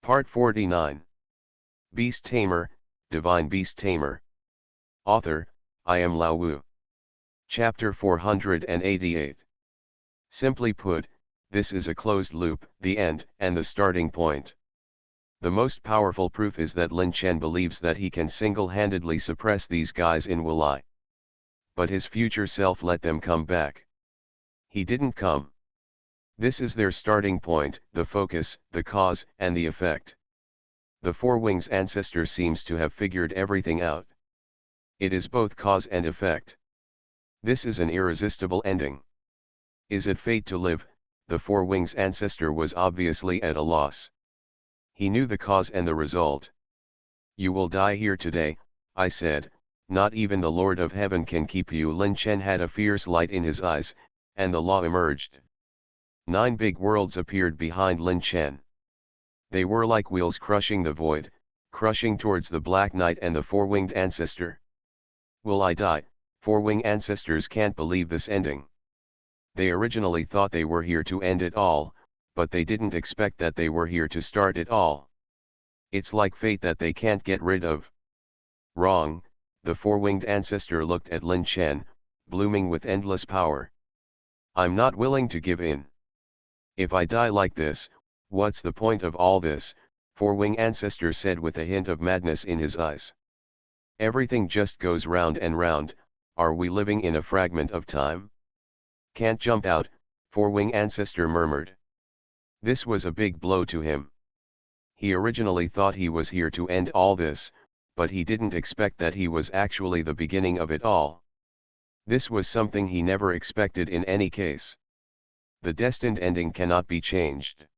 Part 49. Beast Tamer, Divine Beast Tamer. Author, I am Lao Wu. Chapter 488. Simply put, this is a closed loop, the end and the starting point. The most powerful proof is that Lin Chen believes that he can single-handedly suppress these guys in Wulai. But his future self let them come back. He didn't come. This is their starting point, the focus, the cause, and the effect. The Four Wings ancestor seems to have figured everything out. It is both cause and effect. This is an irresistible ending. Is it fate to live? The Four Wings ancestor was obviously at a loss. He knew the cause and the result. You will die here today, I said, not even the Lord of Heaven can keep you. Lin Chen had a fierce light in his eyes, and the law emerged. 9 big worlds appeared behind Lin Chen. They were like wheels crushing the void, crushing towards the Black Knight and the Four-Winged Ancestor. Will I die? Four-Winged Ancestors can't believe this ending. They originally thought they were here to end it all, but they didn't expect that they were here to start it all. It's like fate that they can't get rid of. Wrong, the Four-Winged Ancestor looked at Lin Chen, blooming with endless power. I'm not willing to give in. If I die like this, what's the point of all this? Four-Winged Ancestor said with a hint of madness in his eyes. Everything just goes round and round. Are we living in a fragment of time? Can't jump out, Four-Winged Ancestor murmured. This was a big blow to him. He originally thought he was here to end all this, but he didn't expect that he was actually the beginning of it all. This was something he never expected in any case. The destined ending cannot be changed.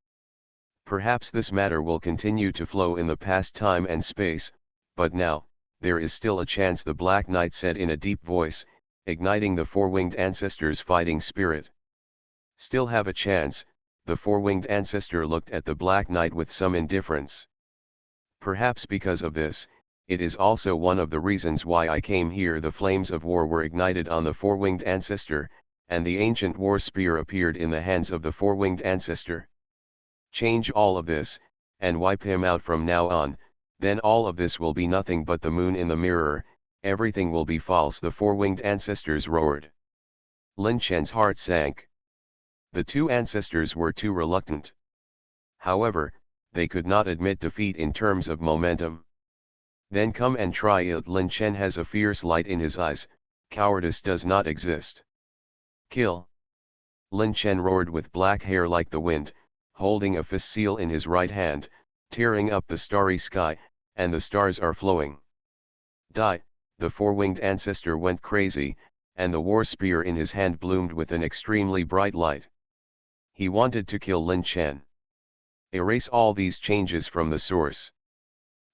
Perhaps this matter will continue to flow in the past time and space, but now, there is still a chance, the Black Knight said in a deep voice, igniting the Four-Winged Ancestor's fighting spirit. Still have a chance, the Four-Winged Ancestor looked at the Black Knight with some indifference. Perhaps because of this, it is also one of the reasons why I came here. The flames of war were ignited on the Four-Winged Ancestor, and the ancient war spear appeared in the hands of the Four-Winged Ancestor. Change all of this, and wipe him out from now on, then all of this will be nothing but the moon in the mirror, everything will be false, the Four-Winged Ancestors roared. Lin Chen's heart sank. The two ancestors were too reluctant. However, they could not admit defeat in terms of momentum. Then come and try it. Lin Chen has a fierce light in his eyes, cowardice does not exist. Kill! Lin Chen roared with black hair like the wind, holding a fist seal in his right hand, tearing up the starry sky, and the stars are flowing. Die! The Four-Winged Ancestor went crazy, and the war spear in his hand bloomed with an extremely bright light. He wanted to kill Lin Chen. Erase all these changes from the source.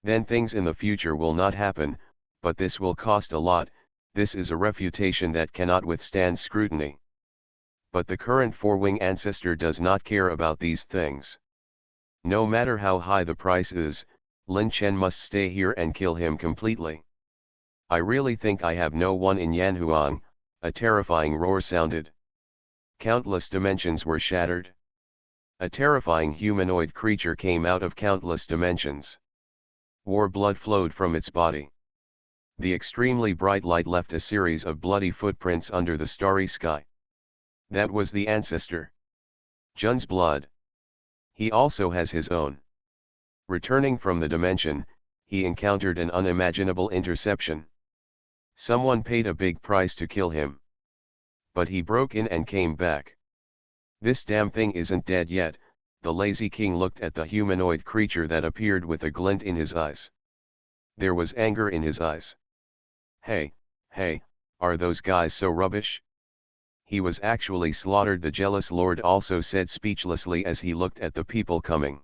Then things in the future will not happen, but this will cost a lot. This is a refutation that cannot withstand scrutiny. But the current Four-Winged Ancestor does not care about these things. No matter how high the price is, Lin Chen must stay here and kill him completely. I really think I have no one in Yanhuang, a terrifying roar sounded. Countless dimensions were shattered. A terrifying humanoid creature came out of countless dimensions. War blood flowed from its body. The extremely bright light left a series of bloody footprints under the starry sky. That was the ancestor. Jun's blood. He also has his own. Returning from the dimension, he encountered an unimaginable interception. Someone paid a big price to kill him. But he broke in and came back. This damn thing isn't dead yet. The lazy king looked at the humanoid creature that appeared with a glint in his eyes. There was anger in his eyes. Hey, are those guys so rubbish? He was actually slaughtered, the jealous lord also said speechlessly as he looked at the people coming.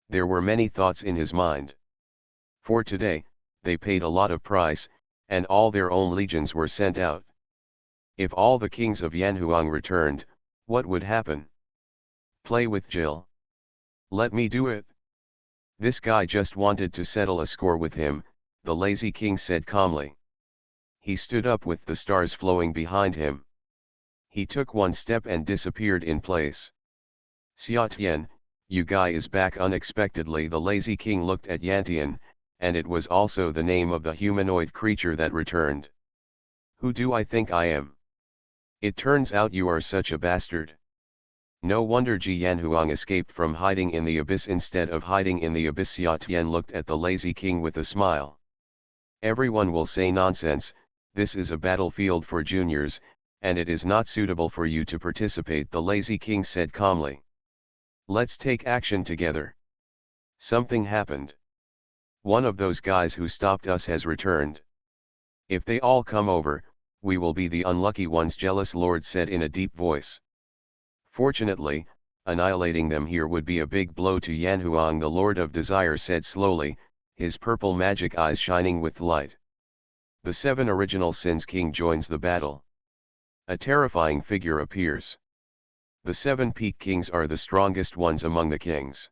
There were many thoughts in his mind. For today, they paid a lot of price, and all their own legions were sent out. If all the kings of Yanhuang returned, what would happen? Play with Jill. Let me do it. This guy just wanted to settle a score with him, the lazy king said calmly. He stood up with the stars flowing behind him. He took one step and disappeared in place. Xia Tian, You guy is back unexpectedly. The lazy king looked at Yantian, and it was also the name of the humanoid creature that returned. Who do I think I am? It turns out you are such a bastard. No wonder Ji Yanhuang escaped from hiding in the abyss instead of hiding in the abyss. Yantian looked at the lazy king with a smile. Everyone will say nonsense, this is a battlefield for juniors, and it is not suitable for you to participate, the lazy king said calmly. Let's take action together. Something happened. One of those guys who stopped us has returned. If they all come over, we will be the unlucky ones, jealous lord said in a deep voice. Fortunately, annihilating them here would be a big blow to Yanhuang, the Lord of Desire said slowly, his purple magic eyes shining with light. The 7 original sins king joins the battle. A terrifying figure appears. The 7 peak kings are the strongest ones among the kings.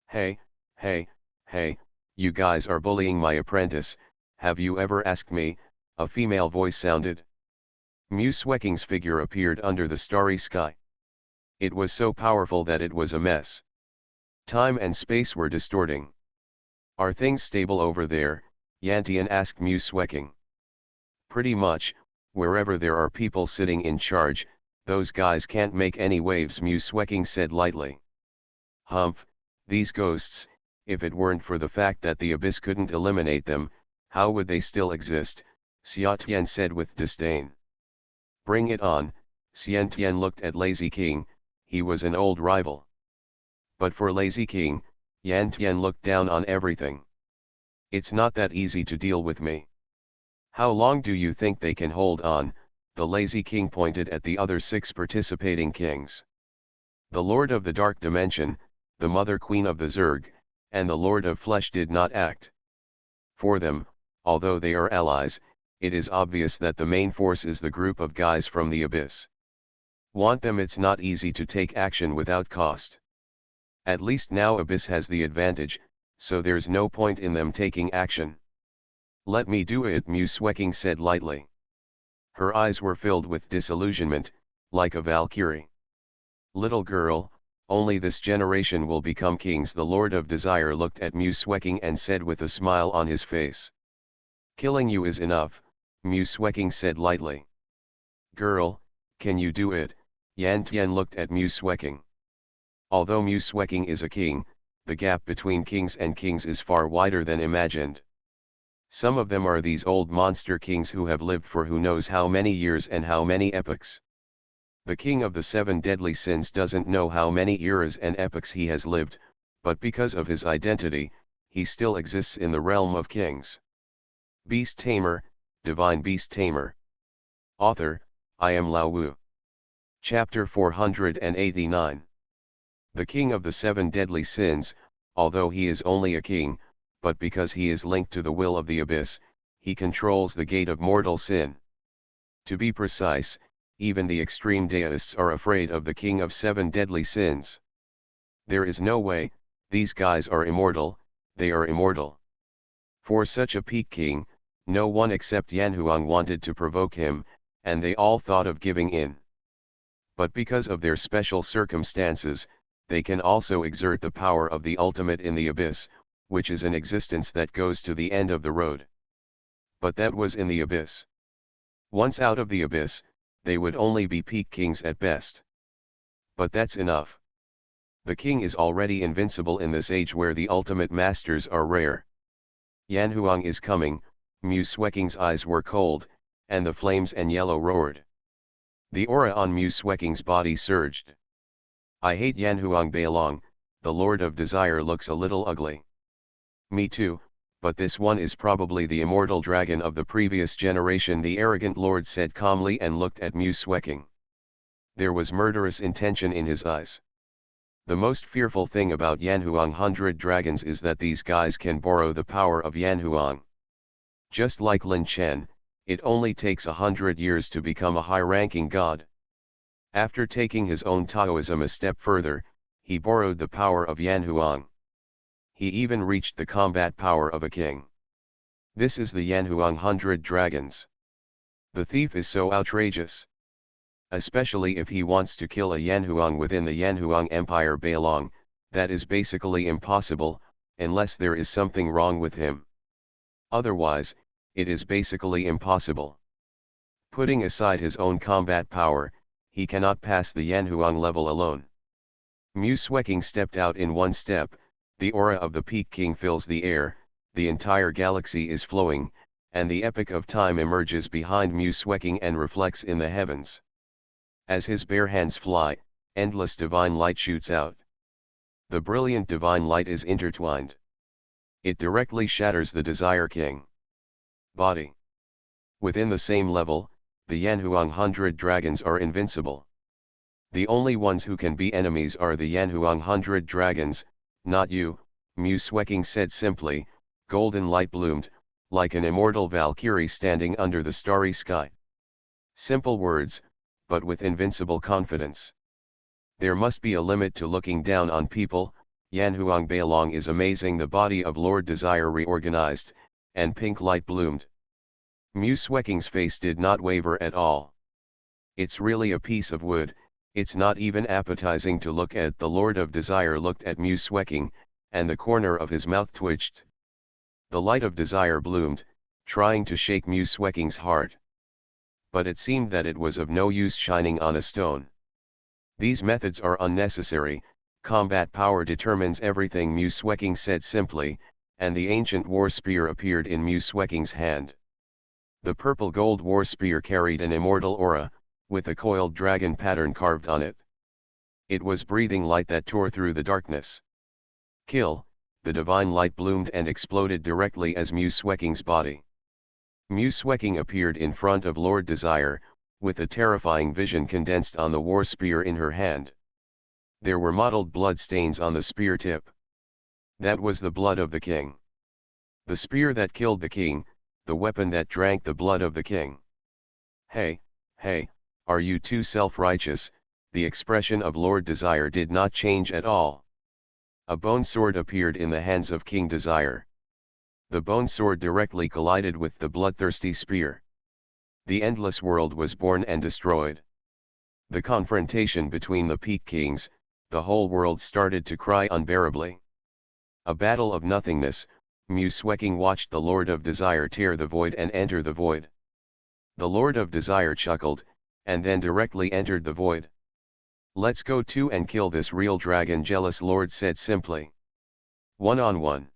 Hey, hey, hey, you guys are bullying my apprentice, have you ever asked me? A female voice sounded. Musweking's figure appeared under the starry sky. It was so powerful that it was a mess. Time and space were distorting. Are things stable over there? Yantian asked Musweking. Pretty much, wherever there are people sitting in charge, those guys can't make any waves, Musweking said lightly. Humph, these ghosts, if it weren't for the fact that the abyss couldn't eliminate them, how would they still exist? Xiatian said with disdain. Bring it on, Xiantian looked at Lazy King, he was an old rival. But for Lazy King, Yantian looked down on everything. It's not that easy to deal with me. How long do you think they can hold on? The Lazy King pointed at the other 6 participating kings. The Lord of the Dark Dimension, the Mother Queen of the Zerg, and the Lord of Flesh did not act. For them, although they are allies, it is obvious that the main force is the group of guys from the abyss. Want them? It's not easy to take action without cost. At least now abyss has the advantage, so there's no point in them taking action. Let me do it, Musweking said lightly. Her eyes were filled with disillusionment, like a Valkyrie. Little girl, only this generation will become kings. The Lord of Desire looked at Musweking and said with a smile on his face. Killing you is enough, Musweking said lightly. Girl, can you do it? Yantian looked at Musweking. Although Musweking is a king, the gap between kings and kings is far wider than imagined. Some of them are these old monster kings who have lived for who knows how many years and how many epochs. The king of the 7 deadly sins doesn't know how many eras and epochs he has lived, but because of his identity, he still exists in the realm of kings. Beast Tamer, Divine Beast Tamer. Author, I am Lao Wu. Chapter 489. The king of the 7 deadly sins, although he is only a king, but because he is linked to the will of the abyss, he controls the gate of mortal sin. To be precise, even the extreme deists are afraid of the king of 7 deadly sins. There is no way, these guys are immortal, they are immortal. For such a peak king, no one except Yanhuang wanted to provoke him, and they all thought of giving in. But because of their special circumstances, they can also exert the power of the ultimate in the abyss, which is an existence that goes to the end of the road. But that was in the abyss. Once out of the abyss, they would only be peak kings at best. But that's enough. The king is already invincible in this age where the ultimate masters are rare. Yanhuang is coming, Musweking's eyes were cold, and the flames and yellow roared. The aura on Musweking's body surged. I hate Yanhuang Beilong, the Lord of Desire looks a little ugly. Me too, but this one is probably the immortal dragon of the previous generation, the arrogant lord said calmly and looked at Musweking. There was murderous intention in his eyes. The most fearful thing about Yanhuang 100 dragons is that these guys can borrow the power of Yanhuang. Just like Lin Chen, it only takes 100 years to become a high-ranking god. After taking his own Taoism a step further, he borrowed the power of Yanhuang. He even reached the combat power of a king. This is the Yanhuang 100 dragons. The thief is so outrageous. Especially if he wants to kill a Yanhuang within the Yanhuang Empire Beilong, That is basically impossible, unless there is something wrong with him. Otherwise, it is basically impossible. Putting aside his own combat power, he cannot pass the Yanhuang level alone. Mu Sueking stepped out in one step, the aura of the Peak King fills the air, the entire galaxy is flowing, and the epic of time emerges behind Mu Sueking and reflects in the heavens. As his bare hands fly, endless divine light shoots out. The brilliant divine light is intertwined. It directly shatters the Desire King body. Within the same level, the Yanhuang 100 dragons are invincible. The only ones who can be enemies are the Yanhuang 100 dragons, not you, Mu Sueking said simply. Golden light bloomed, like an immortal Valkyrie standing under the starry sky. Simple words, but with invincible confidence. There must be a limit to looking down on people. Yanhuang Beilong is amazing. The body of Lord Desire reorganized, and pink light bloomed. Mu Sueking's face did not waver at all. It's really a piece of wood. It's not even appetizing to look at. The Lord of Desire looked at Mu Sueking, and the corner of his mouth twitched. The light of desire bloomed, trying to shake Mu Sueking's heart. But it seemed that it was of no use shining on a stone. These methods are unnecessary, combat power determines everything, Mu Sueking said simply, and the ancient war spear appeared in Mu Sueking's hand. The purple gold war spear carried an immortal aura, with a coiled dragon pattern carved on it. It was breathing light that tore through the darkness. Kill, the divine light bloomed and exploded directly as Mu Sueking's body. Mu Sueking appeared in front of Lord Desire, with a terrifying vision condensed on the war spear in her hand. There were mottled blood stains on the spear tip. That was the blood of the king. The spear that killed the king, the weapon that drank the blood of the king. Hey, are you too self-righteous? The expression of Lord Desire did not change at all. A bone sword appeared in the hands of King Desire. The bone sword directly collided with the bloodthirsty spear. The endless world was born and destroyed. The confrontation between the Peak Kings, the whole world started to cry unbearably. A battle of nothingness. Mu Sueking watched the Lord of Desire tear the void and enter the void. The Lord of Desire chuckled, and then directly entered the void. Let's go to and kill this real dragon, jealous Lord said simply. One-on-one.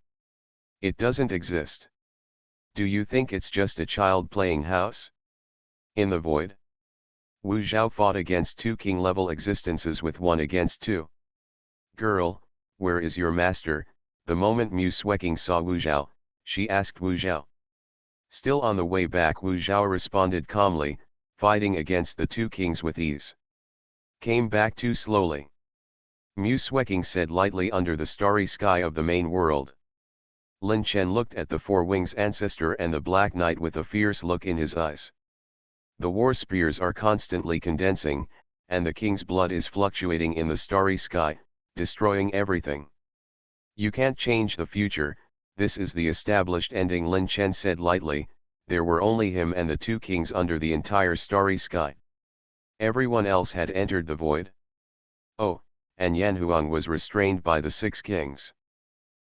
It doesn't exist. Do you think it's just a child playing house? In the void? Wu Zhao fought against two king-level existences with 1 against 2. Girl, where is your master? The moment Mu Sueking saw Wu Zhao, she asked Wu Zhao. Still on the way back, Wu Zhao responded calmly, fighting against the two kings with ease. Came back too slowly. Mu Sueking said lightly under the starry sky of the main world. Lin Chen looked at the Four Wings ancestor and the Black Knight with a fierce look in his eyes. The war spears are constantly condensing, and the king's blood is fluctuating in the starry sky, destroying everything. You can't change the future, this is the established ending, Lin Chen said lightly. There were only him and the two kings under the entire starry sky. Everyone else had entered the void. Oh, and Yanhuang was restrained by the 6 kings.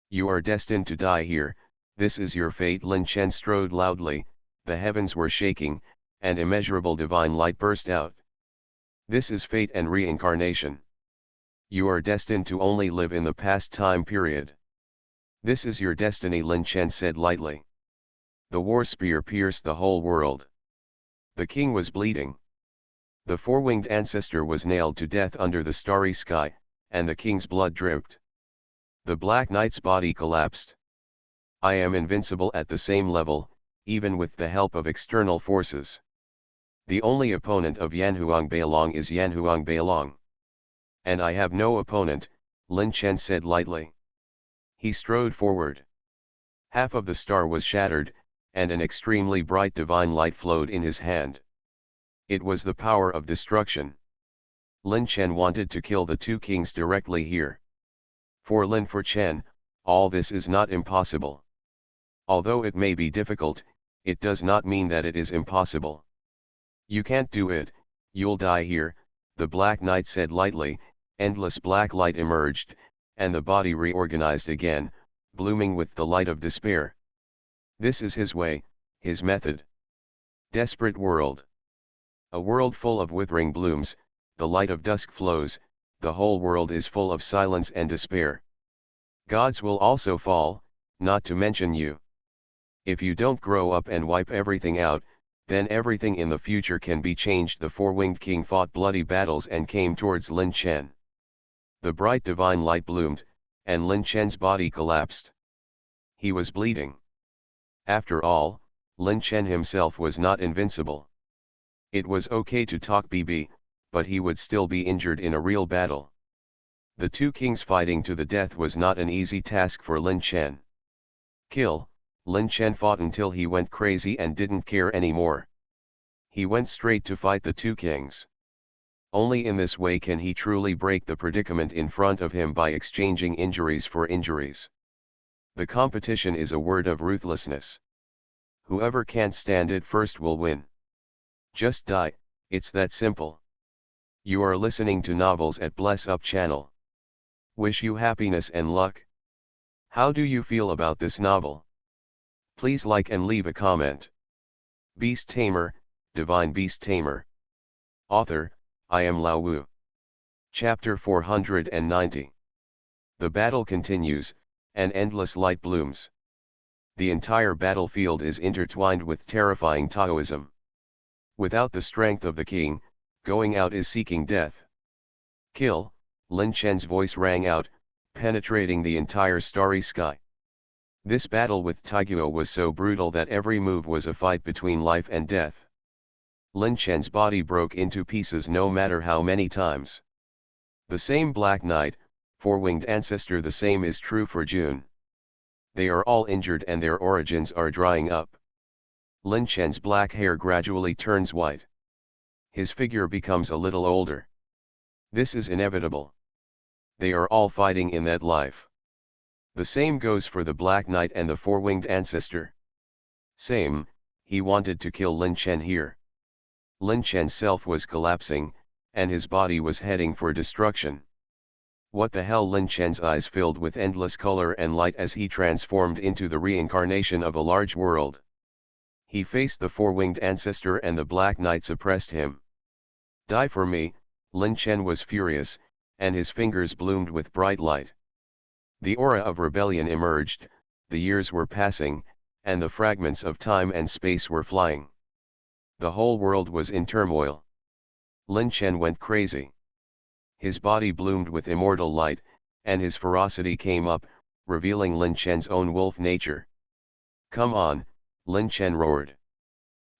You are destined to die here, this is your fate, Lin Chen strode loudly. The heavens were shaking, and immeasurable divine light burst out. This is fate and reincarnation. You are destined to only live in the past time period. This is your destiny, Lin Chen said lightly. The war spear pierced the whole world. The king was bleeding. The four-winged ancestor was nailed to death under the starry sky, and the king's blood dripped. The Black Knight's body collapsed. I am invincible at the same level, even with the help of external forces. The only opponent of Yanhuang Beilong is Yanhuang Beilong. And I have no opponent, Lin Chen said lightly. He strode forward. Half of the star was shattered, and an extremely bright divine light flowed in his hand. It was the power of destruction. Lin Chen wanted to kill the two kings directly here. For Lin for Chen, all this is not impossible. Although it may be difficult, it does not mean that it is impossible. You can't do it, you'll die here, the Black Knight said lightly. Endless black light emerged, and the body reorganized again, blooming with the light of despair. This is his way, his method. Desperate world. A world full of withering blooms, the light of dusk flows, the whole world is full of silence and despair. Gods will also fall, not to mention you. If you don't grow up and wipe everything out, then everything in the future can be changed. The four-winged king fought bloody battles and came towards Lin Chen. The bright divine light bloomed, and Lin Chen's body collapsed. He was bleeding. After all, Lin Chen himself was not invincible. It was okay to talk BB, but he would still be injured in a real battle. The two kings fighting to the death was not an easy task for Lin Chen. Kill. Lin Chen fought until he went crazy and didn't care anymore. He went straight to fight the two kings. Only in this way can he truly break the predicament in front of him by exchanging injuries for injuries. The competition is a word of ruthlessness. Whoever can't stand it first will win. Just die, it's that simple. You are listening to Novels at Bless Up channel. Wish you happiness and luck. How do you feel about this novel? Please like and leave a comment. Beast Tamer, Divine Beast Tamer. Author, I am Lao Wu. Chapter 490. The battle continues, and endless light blooms. The entire battlefield is intertwined with terrifying Taoism. Without the strength of the king, going out is seeking death. Kill. Lin Chen's voice rang out, penetrating the entire starry sky. This battle with Taiguo was so brutal that every move was a fight between life and death. Lin Chen's body broke into pieces no matter how many times. The same Black Knight, four-winged ancestor, the same is true for June. They are all injured and their origins are drying up. Lin Chen's black hair gradually turns white. His figure becomes a little older. This is inevitable. They are all fighting in that life. The same goes for the Black Knight and the four-winged ancestor. Same, he wanted to kill Lin Chen here. Lin Chen's self was collapsing, and his body was heading for destruction. What the hell? Lin Chen's eyes filled with endless color and light as he transformed into the reincarnation of a large world. He faced the four-winged ancestor and the Black Knight suppressed him. Die for me, Lin Chen was furious, and his fingers bloomed with bright light. The aura of rebellion emerged, the years were passing, and the fragments of time and space were flying. The whole world was in turmoil. Lin Chen went crazy. His body bloomed with immortal light, and his ferocity came up, revealing Lin Chen's own wolf nature. Come on, Lin Chen roared.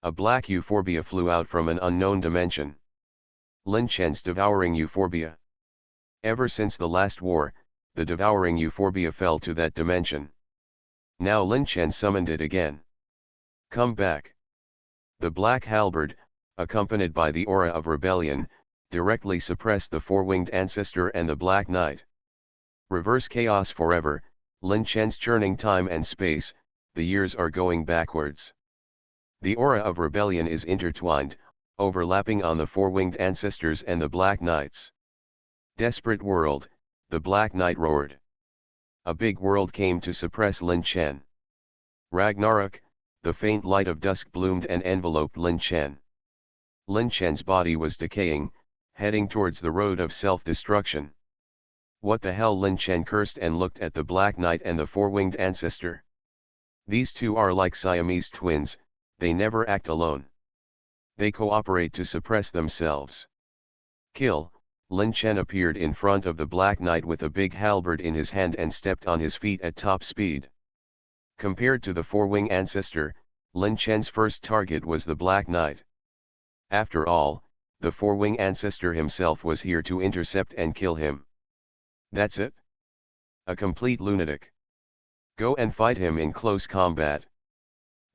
A black euphorbia flew out from an unknown dimension. Lin Chen's devouring euphorbia. Ever since the last war, the devouring euphorbia fell to that dimension. Now Lin Chen summoned it again. Come back. The black halberd, accompanied by the aura of rebellion, directly suppressed the four-winged ancestor and the Black Knight. Reverse chaos forever, Lin Chen's churning time and space, the years are going backwards. The aura of rebellion is intertwined, overlapping on the four-winged ancestors and the Black Knights. Desperate world, the Black Knight roared. A big world came to suppress Lin Chen. Ragnarok, the faint light of dusk bloomed and enveloped Lin Chen. Lin Chen's body was decaying, heading towards the road of self-destruction. What the hell? Lin Chen cursed and looked at the Black Knight and the four-winged ancestor. These two are like Siamese twins, they never act alone. They cooperate to suppress themselves. Kill. Lin Chen appeared in front of the Black Knight with a big halberd in his hand and stepped on his feet at top speed. Compared to the four-winged ancestor, Lin Chen's first target was the Black Knight. After all, the four-winged ancestor himself was here to intercept and kill him. That's it? A complete lunatic. Go and fight him in close combat.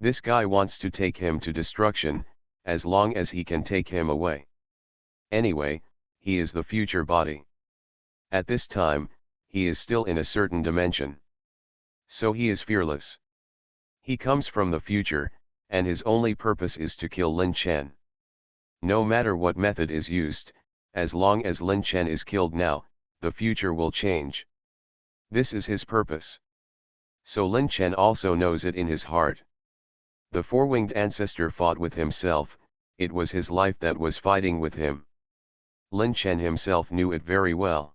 This guy wants to take him to destruction, as long as he can take him away. Anyway, he is the future body. At this time, he is still in a certain dimension. So he is fearless. He comes from the future, and his only purpose is to kill Lin Chen. No matter what method is used, as long as Lin Chen is killed now, the future will change. This is his purpose. So Lin Chen also knows it in his heart. The four-winged ancestor fought with himself, it was his life that was fighting with him. Lin Chen himself knew it very well.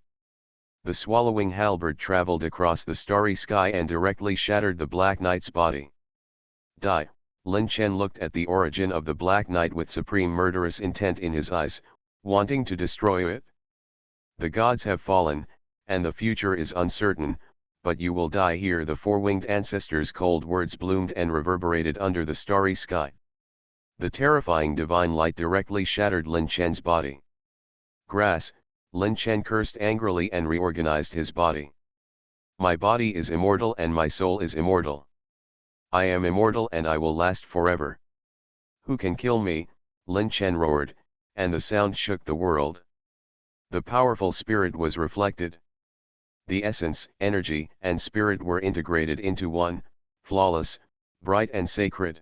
The swallowing halberd traveled across the starry sky and directly shattered the Black Knight's body. Die, Lin Chen looked at the origin of the Black Knight with supreme murderous intent in his eyes, wanting to destroy it. The gods have fallen, and the future is uncertain, but you will die here. The four-winged ancestor's cold words bloomed and reverberated under the starry sky. The terrifying divine light directly shattered Lin Chen's body. Grass, Lin Chen cursed angrily and reorganized his body. My body is immortal and my soul is immortal. I am immortal and I will last forever. Who can kill me? Lin Chen roared, and the sound shook the world. The powerful spirit was reflected. The essence, energy, and spirit were integrated into one, flawless, bright and sacred.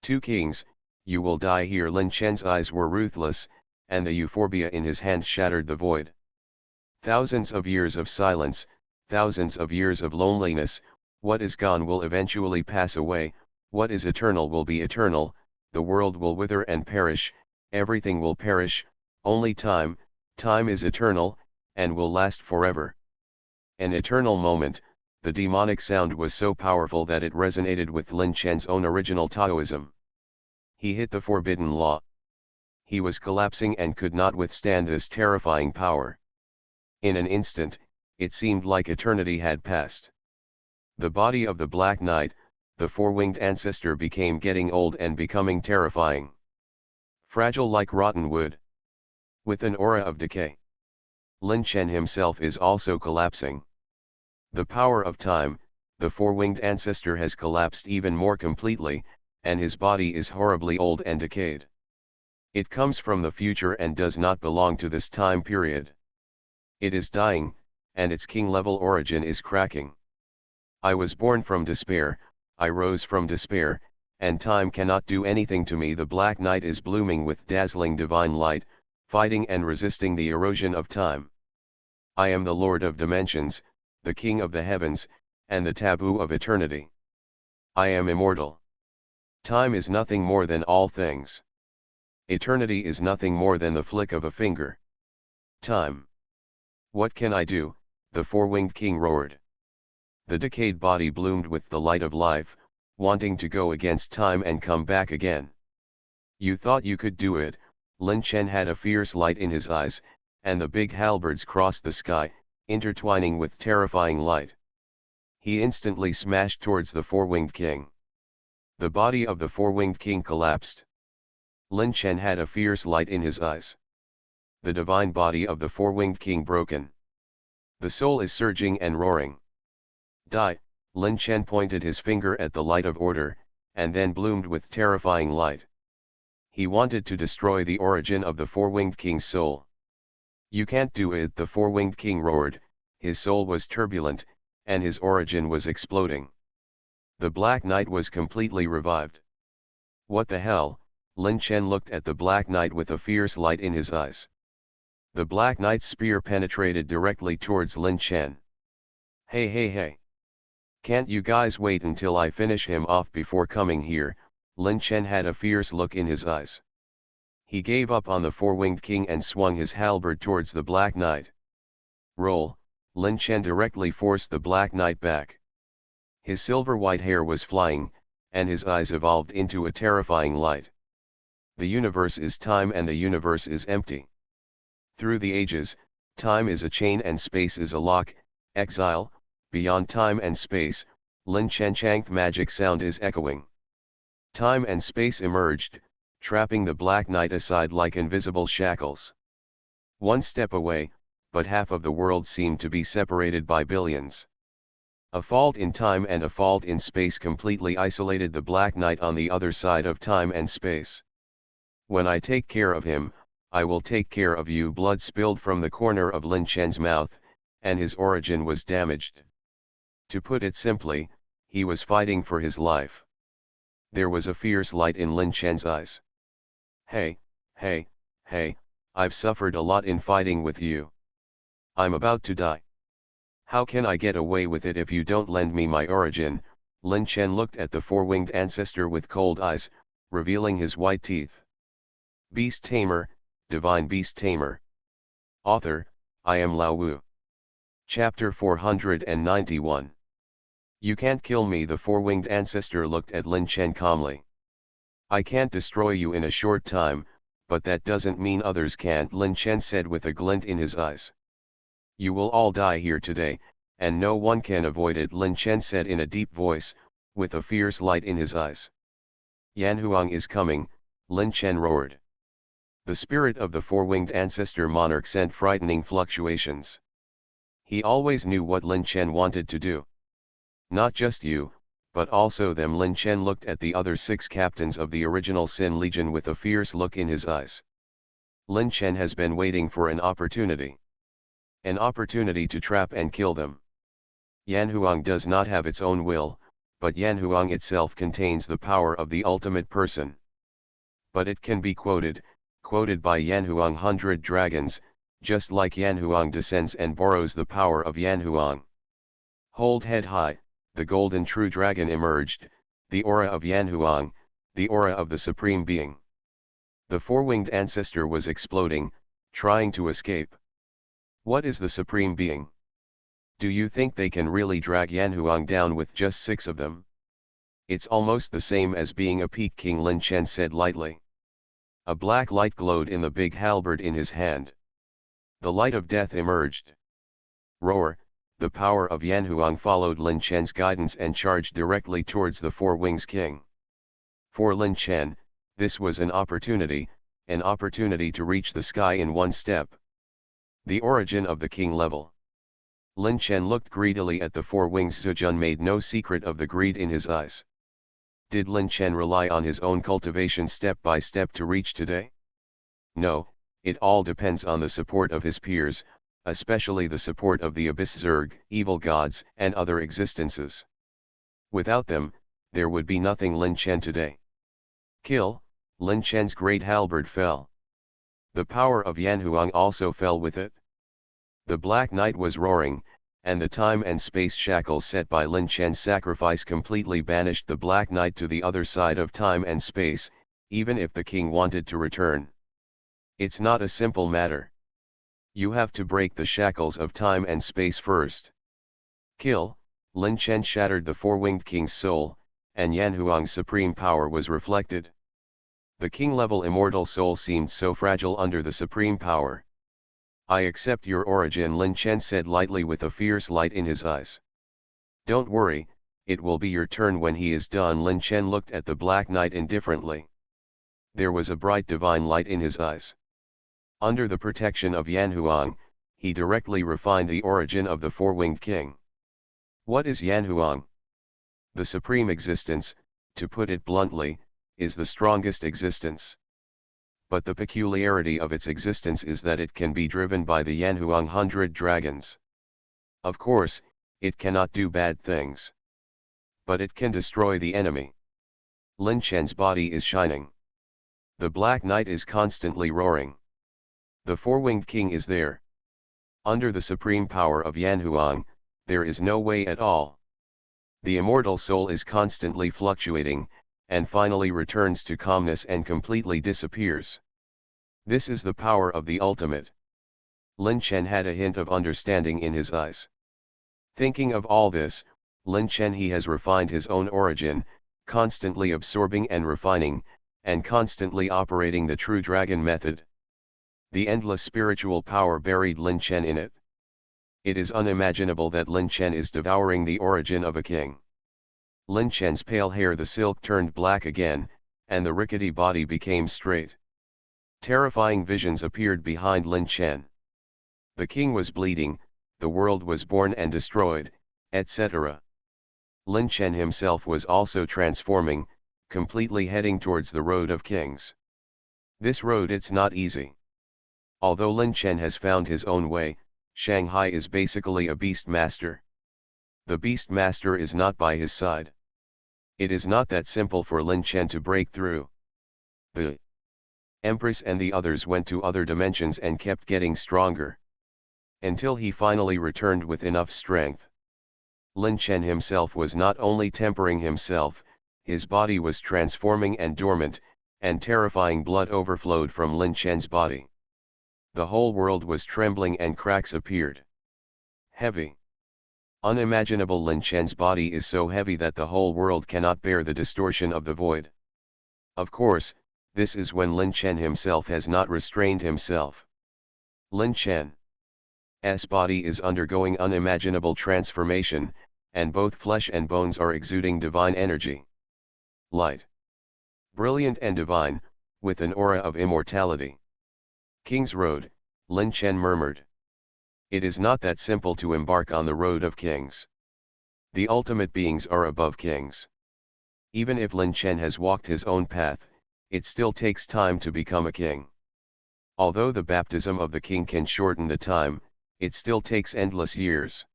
Two kings, you will die here. Lin Chen's eyes were ruthless, and the euphorbia in his hand shattered the void. Thousands of years of silence, thousands of years of loneliness, what is gone will eventually pass away, what is eternal will be eternal, the world will wither and perish, everything will perish, only time, time is eternal, and will last forever. An eternal moment, the demonic sound was so powerful that it resonated with Lin Chen's own original Taoism. He hit the forbidden law. He was collapsing and could not withstand this terrifying power. In an instant, it seemed like eternity had passed. The body of the Black Knight, the four-winged ancestor, became getting old and becoming terrifying. Fragile like rotten wood. With an aura of decay. Lin Chen himself is also collapsing. The power of time, the four-winged ancestor has collapsed even more completely, and his body is horribly old and decayed. It comes from the future and does not belong to this time period. It is dying, and its king-level origin is cracking. I was born from despair, I rose from despair, and time cannot do anything to me. The Black Knight is blooming with dazzling divine light, fighting and resisting the erosion of time. I am the Lord of Dimensions, the King of the Heavens, and the taboo of eternity. I am immortal. Time is nothing more than all things. Eternity is nothing more than the flick of a finger. Time. What can I do? The four-winged king roared. The decayed body bloomed with the light of life, wanting to go against time and come back again. You thought you could do it. Lin Chen had a fierce light in his eyes, and the big halberds crossed the sky, intertwining with terrifying light. He instantly smashed towards the four-winged king. The body of the four-winged king collapsed. Lin Chen had a fierce light in his eyes. The divine body of the four-winged king broken. The soul is surging and roaring. Die, Lin Chen pointed his finger at the light of order, and then bloomed with terrifying light. He wanted to destroy the origin of the four-winged king's soul. You can't do it, the four-winged king roared, his soul was turbulent, and his origin was exploding. The Black Knight was completely revived. What the hell? Lin Chen looked at the Black Knight with a fierce light in his eyes. The Black Knight's spear penetrated directly towards Lin Chen. Hey hey hey! Can't you guys wait until I finish him off before coming here? Lin Chen had a fierce look in his eyes. He gave up on the four-winged king and swung his halberd towards the Black Knight. Roll, Lin Chen directly forced the Black Knight back. His silver-white hair was flying, and his eyes evolved into a terrifying light. The universe is time and the universe is empty. Through the ages, time is a chain and space is a lock. Exile, beyond time and space, Lin Chen Chang's magic sound is echoing. Time and space emerged, trapping the Black Knight aside like invisible shackles. One step away, but half of the world seemed to be separated by billions. A fault in time and a fault in space completely isolated the Black Knight on the other side of time and space. When I take care of him, I will take care of you. Blood spilled from the corner of Lin Chen's mouth, and his origin was damaged. To put it simply, he was fighting for his life. There was a fierce light in Lin Chen's eyes. Hey, hey, hey, I've suffered a lot in fighting with you. I'm about to die. How can I get away with it if you don't lend me my origin? Lin Chen looked at the four-winged ancestor with cold eyes, revealing his white teeth. Beast Tamer, Divine Beast Tamer. Author, I am Lao Wu. Chapter 491. You can't kill me. The four-winged ancestor looked at Lin Chen calmly. I can't destroy you in a short time, but that doesn't mean others can't, Lin Chen said with a glint in his eyes. You will all die here today, and no one can avoid it, Lin Chen said in a deep voice, with a fierce light in his eyes. Yan Huang is coming, Lin Chen roared. The spirit of the four-winged ancestor monarch sent frightening fluctuations. He always knew what Lin Chen wanted to do. Not just you, but also them. Lin Chen looked at the other 6 captains of the original Sin Legion with a fierce look in his eyes. Lin Chen has been waiting for an opportunity. An opportunity to trap and kill them. Yan Huang does not have its own will, but Yan Huang itself contains the power of the ultimate person. But it can be quoted by Yan Huang 100 dragons, just like Yan Huang descends and borrows the power of Yan Huang. Hold head high, the golden true dragon emerged, the aura of Yan Huang, the aura of the Supreme Being. The four-winged ancestor was exploding, trying to escape. What is the Supreme Being? Do you think they can really drag Yan Huang down with just 6 of them? It's almost the same as being a Peak King, Lin Chen said lightly. A black light glowed in the big halberd in his hand. The light of death emerged. Roar, the power of Yan Huang followed Lin Chen's guidance and charged directly towards the Four Wings King. For Lin Chen, this was an opportunity to reach the sky in one step. The origin of the king level. Lin Chen looked greedily at the Four Wings. Zhejian made no secret of the greed in his eyes. Did Lin Chen rely on his own cultivation step by step to reach today? No, it all depends on the support of his peers, especially the support of the Abyss Zerg, evil gods, and other existences. Without them, there would be nothing Lin Chen today. Kill, Lin Chen's great halberd fell. The power of Yan Huang also fell with it. The Black Knight was roaring, and the time and space shackles set by Lin Chen's sacrifice completely banished the Black Knight to the other side of time and space, even if the king wanted to return. It's not a simple matter. You have to break the shackles of time and space first. Kill, Lin Chen shattered the four-winged king's soul, and Yan Huang's supreme power was reflected. The king-level immortal soul seemed so fragile under the supreme power. I accept your origin, Lin Chen said lightly with a fierce light in his eyes. Don't worry, it will be your turn when he is done. Lin Chen looked at the Black Knight indifferently. There was a bright divine light in his eyes. Under the protection of Yan Huang, he directly refined the origin of the four-winged king. What is Yan Huang? The supreme existence, to put it bluntly, is the strongest existence. But the peculiarity of its existence is that it can be driven by the Yan Huang 100 dragons. Of course, it cannot do bad things. But it can destroy the enemy. Lin Chen's body is shining. The Black Knight is constantly roaring. The four-winged king is there. Under the supreme power of Yan Huang, there is no way at all. The immortal soul is constantly fluctuating, and finally returns to calmness and completely disappears. This is the power of the ultimate. Lin Chen had a hint of understanding in his eyes. Thinking of all this, Lin Chen he has refined his own origin, constantly absorbing and refining, and constantly operating the true dragon method. The endless spiritual power buried Lin Chen in it. It is unimaginable that Lin Chen is devouring the origin of a king. Lin Chen's pale hair, the silk, turned black again, and the rickety body became straight. Terrifying visions appeared behind Lin Chen. The king was bleeding, the world was born and destroyed, etc. Lin Chen himself was also transforming, completely heading towards the road of kings. This road, it's not easy. Although Lin Chen has found his own way, Shanghai is basically a beast master. The beast master is not by his side. It is not that simple for Lin Chen to break through. The Empress and the others went to other dimensions and kept getting stronger. until he finally returned with enough strength. Lin Chen himself was not only tempering himself, his body was transforming and dormant, and terrifying blood overflowed from Lin Chen's body. The whole world was trembling and cracks appeared. Heavy. Unimaginable. Lin Chen's body is so heavy that the whole world cannot bear the distortion of the void. Of course, this is when Lin Chen himself has not restrained himself. Lin Chen's body is undergoing unimaginable transformation, and both flesh and bones are exuding divine energy. Light. Brilliant and divine, with an aura of immortality. King's Road, Lin Chen murmured. It is not that simple to embark on the road of kings. The ultimate beings are above kings. Even if Lin Chen has walked his own path, it still takes time to become a king. Although the baptism of the king can shorten the time, it still takes endless years.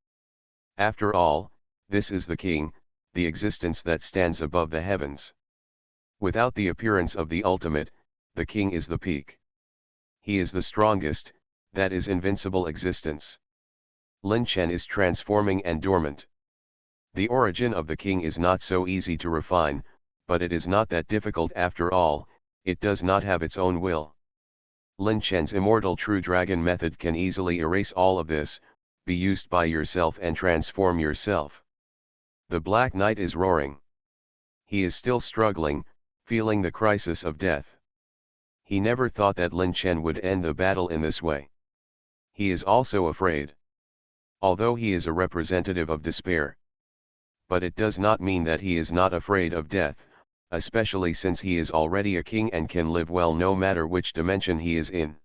After all, this is the king, the existence that stands above the heavens. Without the appearance of the ultimate, the king is the peak. He is the strongest, that is invincible existence. Lin Chen is transforming and dormant. The origin of the king is not so easy to refine, but it is not that difficult after all. It does not have its own will. Lin Chen's immortal true dragon method can easily erase all of this, be used by yourself and transform yourself. The Black Knight is roaring. He is still struggling, feeling the crisis of death. He never thought that Lin Chen would end the battle in this way. He is also afraid. Although he is a representative of despair. But it does not mean that he is not afraid of death, especially since he is already a king and can live well no matter which dimension he is in.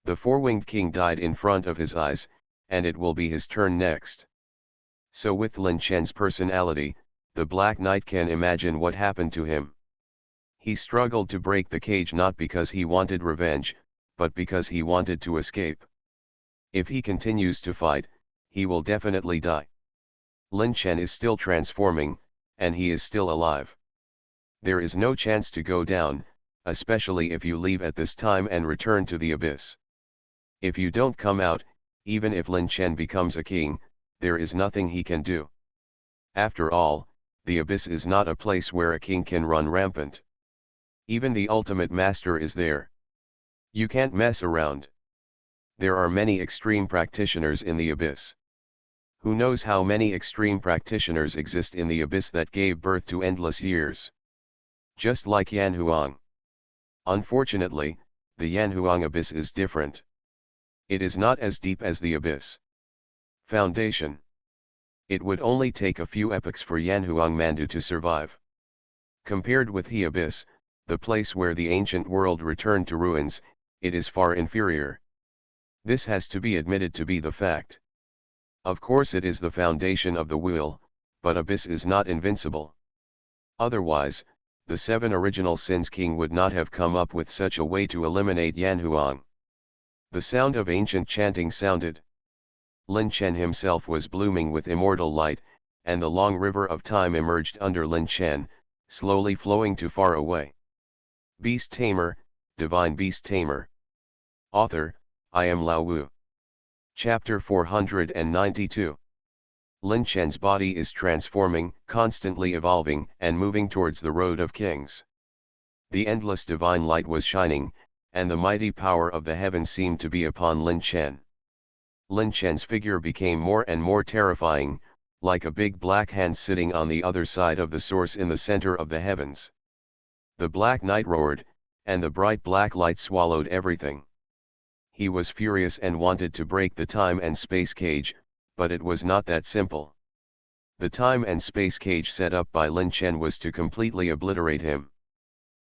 The four-winged king died in front of his eyes, and it will be his turn next. So with Lin Chen's personality, the Black Knight can imagine what happened to him. He struggled to break the cage not because he wanted revenge, but because he wanted to escape. If he continues to fight, he will definitely die. Lin Chen is still transforming, and he is still alive. There is no chance to go down, especially if you leave at this time and return to the abyss. If you don't come out, even if Lin Chen becomes a king, there is nothing he can do. After all, the abyss is not a place where a king can run rampant. Even the ultimate master is there. You can't mess around. There are many extreme practitioners in the abyss. Who knows how many extreme practitioners exist in the abyss that gave birth to endless years? Just like Yanhuang. Unfortunately, the Yanhuang abyss is different. It is not as deep as the abyss. Foundation. It would only take a few epochs for Yanhuang Mandu to survive. Compared with the abyss, the place where the ancient world returned to ruins, it is far inferior. This has to be admitted to be the fact. Of course it is the foundation of the will, but abyss is not invincible. Otherwise, the 7 original sins king would not have come up with such a way to eliminate Yanhuang. The sound of ancient chanting sounded. Lin Chen himself was blooming with immortal light, and the long river of time emerged under Lin Chen, slowly flowing to far away. Beast Tamer, Divine Beast Tamer. Author, I am Lao Wu. Chapter 492. Lin Chen's body is transforming, constantly evolving, and moving towards the road of kings. The endless divine light was shining, and the mighty power of the heavens seemed to be upon Lin Chen. Lin Chen's figure became more and more terrifying, like a big black hand sitting on the other side of the source in the center of the heavens. The Black Knight roared, and the bright black light swallowed everything. He was furious and wanted to break the time and space cage, but it was not that simple. The time and space cage set up by Lin Chen was to completely obliterate him.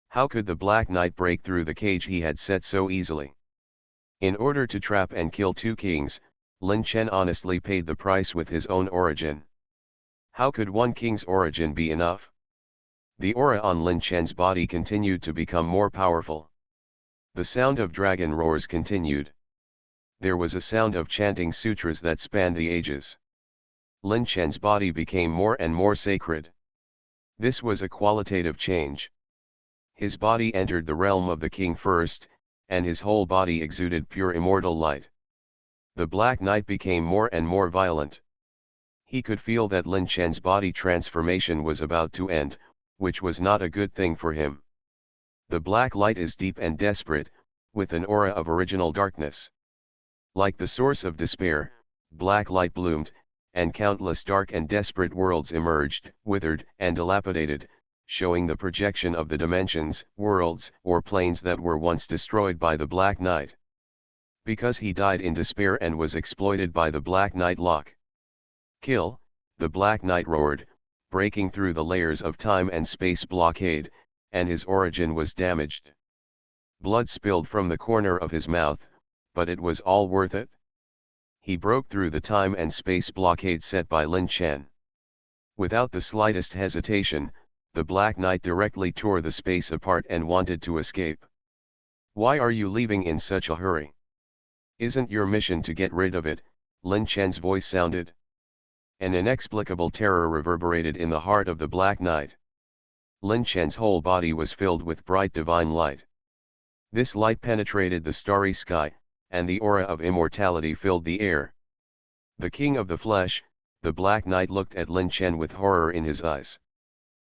How could the Black Knight break through the cage he had set so easily? In order to trap and kill 2 kings, Lin Chen honestly paid the price with his own origin. How could 1 king's origin be enough? The aura on Lin Chen's body continued to become more powerful. The sound of dragon roars continued. There was a sound of chanting sutras that spanned the ages. Lin Chen's body became more and more sacred. This was a qualitative change. His body entered the realm of the king first, and his whole body exuded pure immortal light. The Black Knight became more and more violent. He could feel that Lin Chen's body transformation was about to end, which was not a good thing for him. The black light is deep and desperate, with an aura of original darkness. Like the source of despair, black light bloomed, and countless dark and desperate worlds emerged, withered and dilapidated, showing the projection of the dimensions, worlds, or planes that were once destroyed by the Black Knight. Because he died in despair and was exploited by the Black Knight lock. Kill, the Black Knight roared, breaking through the layers of time and space blockade, and his origin was damaged. Blood spilled from the corner of his mouth, but it was all worth it. He broke through the time and space blockade set by Lin Chen. Without the slightest hesitation, the Black Knight directly tore the space apart and wanted to escape. "Why are you leaving in such a hurry? Isn't your mission to get rid of it?" Lin Chen's voice sounded. An inexplicable terror reverberated in the heart of the Black Knight. Lin Chen's whole body was filled with bright divine light. This light penetrated the starry sky, and the aura of immortality filled the air. The king of the flesh, the Black Knight looked at Lin Chen with horror in his eyes.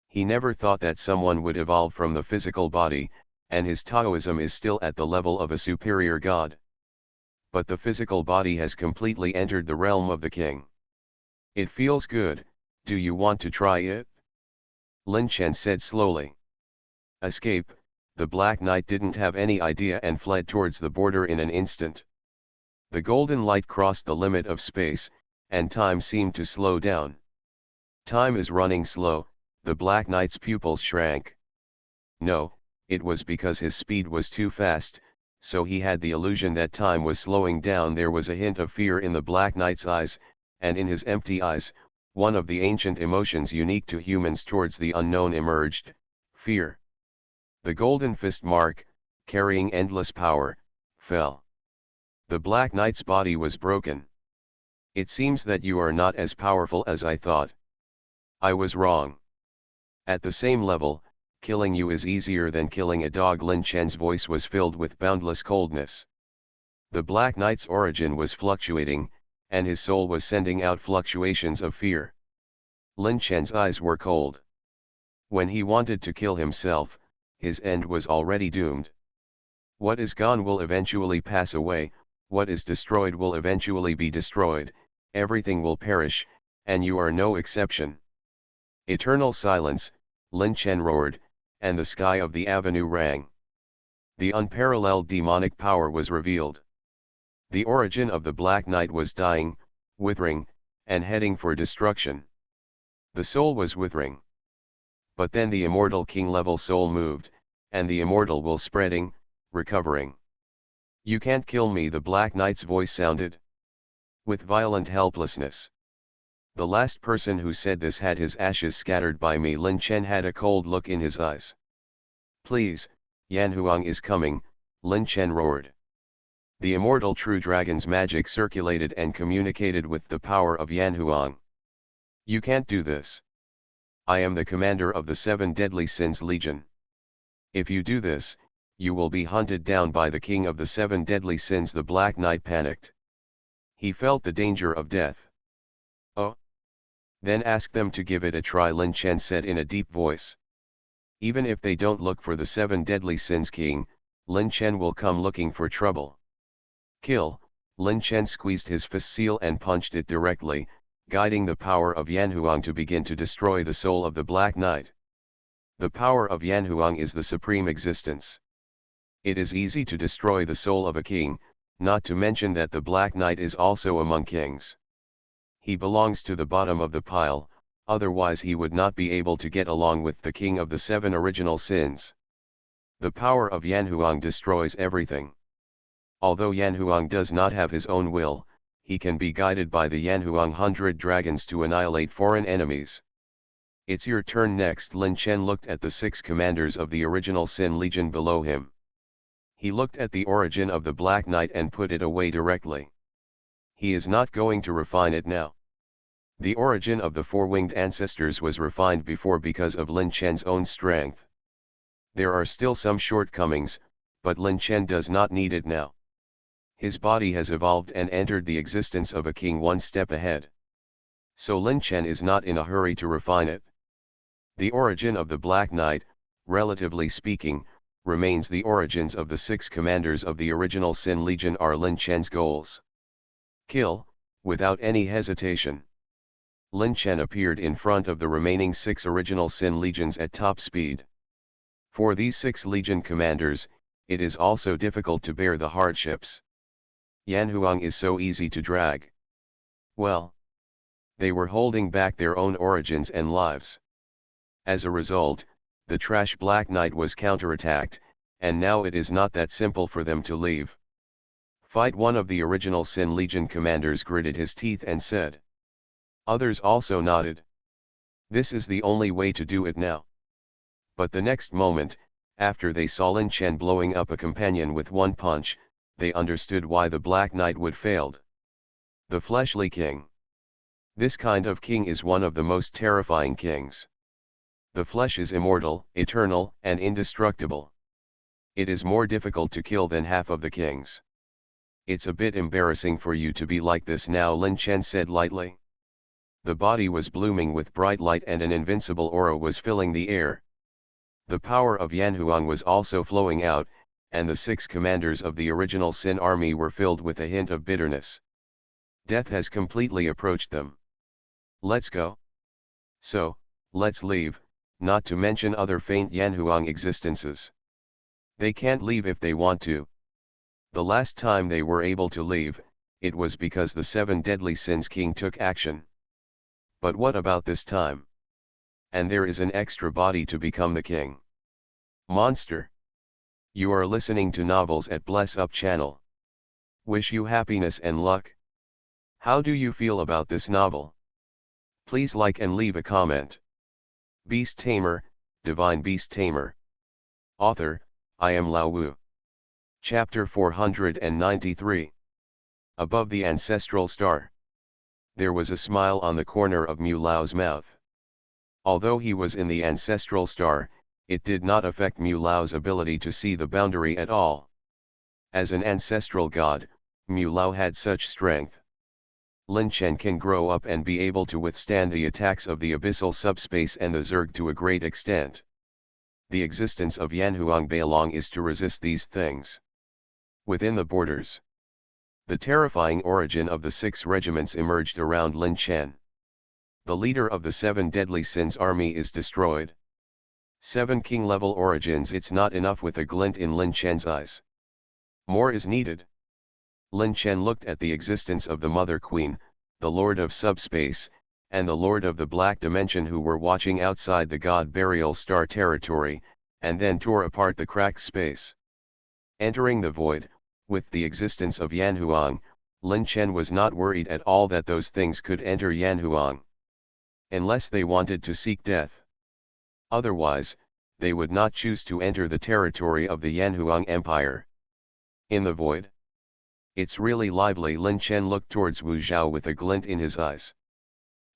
He never thought that someone would evolve from the physical body, and his Taoism is still at the level of a superior god. But the physical body has completely entered the realm of the king. "It feels good, do you want to try it?" Lin Chen said slowly. Escape, the Black Knight didn't have any idea and fled towards the border in an instant. The golden light crossed the limit of space, and time seemed to slow down. Time is running slow, the Black Knight's pupils shrank. No, it was because his speed was too fast, so he had the illusion that time was slowing down. There was a hint of fear in the Black Knight's eyes, and in his empty eyes, one of the ancient emotions unique to humans towards the unknown emerged: fear. The golden fist mark, carrying endless power, fell. The Black Knight's body was broken. "It seems that you are not as powerful as I thought. I was wrong. At the same level, killing you is easier than killing a dog." Lin Chen's voice was filled with boundless coldness. The Black Knight's origin was fluctuating, and his soul was sending out fluctuations of fear. Lin Chen's eyes were cold. When he wanted to kill himself, his end was already doomed. What is gone will eventually pass away, what is destroyed will eventually be destroyed, everything will perish, and you are no exception. Eternal silence, Lin Chen roared, and the sky of the avenue rang. The unparalleled demonic power was revealed. The origin of the Black Knight was dying, withering, and heading for destruction. The soul was withering. But then the immortal king-level soul moved, and the immortal will spreading, recovering. "You can't kill me," the Black Knight's voice sounded. With violent helplessness. "The last person who said this had his ashes scattered by me." Lin Chen had a cold look in his eyes. "Please, Yan Huang is coming," Lin Chen roared. The immortal true dragon's magic circulated and communicated with the power of Yan Huang. "You can't do this. I am the commander of the 7 deadly sins legion. If you do this, you will be hunted down by the king of the 7 deadly sins." The Black Knight panicked. He felt the danger of death. "Oh? Then ask them to give it a try," Lin Chen said in a deep voice. "Even if they don't look for the 7 deadly sins king, Lin Chen will come looking for trouble." "Kill!" Lin Chen squeezed his fist seal and punched it directly, guiding the power of Yan Huang to begin to destroy the soul of the Black Knight. The power of Yan Huang is the supreme existence. It is easy to destroy the soul of a king, not to mention that the Black Knight is also among kings. He belongs to the bottom of the pile, otherwise he would not be able to get along with the king of the 7 original sins. The power of Yan Huang destroys everything. Although Yan Huang does not have his own will, he can be guided by the Yan Huang 100 dragons to annihilate foreign enemies. "It's your turn next." Lin Chen looked at the 6 commanders of the original Sin Legion below him. He looked at the origin of the Black Knight and put it away directly. He is not going to refine it now. The origin of the 4-winged ancestors was refined before because of Lin Chen's own strength. There are still some shortcomings, but Lin Chen does not need it now. His body has evolved and entered the existence of a king one step ahead. So Lin Chen is not in a hurry to refine it. The origin of the Black Knight, relatively speaking, remains the origins of the 6 commanders of the original Sin Legion are Lin Chen's goals. Kill, without any hesitation. Lin Chen appeared in front of the remaining 6 original Sin Legions at top speed. For these 6 Legion commanders, it is also difficult to bear the hardships. Yanhuang is so easy to drag. Well, they were holding back their own origins and lives. As a result, the trash Black Knight was counterattacked, and now it is not that simple for them to leave. Fight. One of the original Sin Legion commanders gritted his teeth and said. Others also nodded. This is the only way to do it now. But the next moment, after they saw Lin Chen blowing up a companion with one punch, they understood why the Black Knight would failed. The fleshly king. This kind of king is one of the most terrifying kings. The flesh is immortal, eternal, and indestructible. It is more difficult to kill than half of the kings. It's a bit embarrassing for you to be like this now, Lin Chen said lightly. The body was blooming with bright light and an invincible aura was filling the air. The power of Yanhuang was also flowing out, and the 6 commanders of the original Sin army were filled with a hint of bitterness. Death has completely approached them. Let's go. So, let's leave, not to mention other faint Yanhuang existences. They can't leave if they want to. The last time they were able to leave, it was because the 7 deadly sins king took action. But what about this time? And there is an extra body to become the king. Monster. You are listening to novels at Bless Up channel. Wish you happiness and luck. How do you feel about this novel? Please like and leave a comment. Beast Tamer, Divine Beast Tamer. Author, I am Lao Wu. Chapter 493. Above the ancestral star. There was a smile on the corner of Mu Lao's mouth. Although he was in the ancestral star, it did not affect Mu Lao's ability to see the boundary at all. As an ancestral god, Mu Lao had such strength. Lin Chen can grow up and be able to withstand the attacks of the abyssal subspace and the Zerg to a great extent. The existence of Yanhuang Beilong is to resist these things. Within the borders, the terrifying origin of the 6 regiments emerged around Lin Chen. The leader of the 7 deadly sins army is destroyed. 7 king-level origins. It's not enough with a glint in Lin Chen's eyes. More is needed. Lin Chen looked at the existence of the Mother Queen, the Lord of Subspace, and the Lord of the Black Dimension who were watching outside the God Burial Star territory, and then tore apart the cracked space. Entering the void, with the existence of Yanhuang, Lin Chen was not worried at all that those things could enter Yanhuang. Unless they wanted to seek death. Otherwise, they would not choose to enter the territory of the Yanhuang Empire. In the void. It's really lively. Lin Chen looked towards Wu Zhao with a glint in his eyes.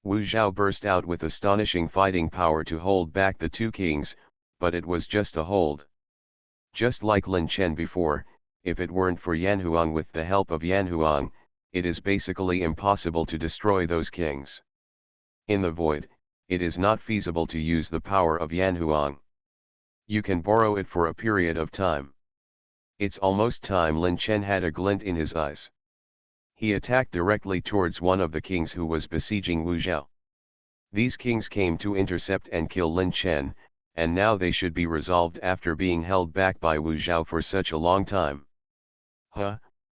Wu Zhao burst out with astonishing fighting power to hold back the 2 kings, but it was just a hold. Just like Lin Chen before, if it weren't for Yanhuang, with the help of Yanhuang, it is basically impossible to destroy those kings. In the void, it is not feasible to use the power of Yanhuang. You can borrow it for a period of time. It's almost time. Lin Chen had a glint in his eyes. He attacked directly towards one of the kings who was besieging Wu Zhao. These kings came to intercept and kill Lin Chen, and now they should be resolved after being held back by Wu Zhao for such a long time.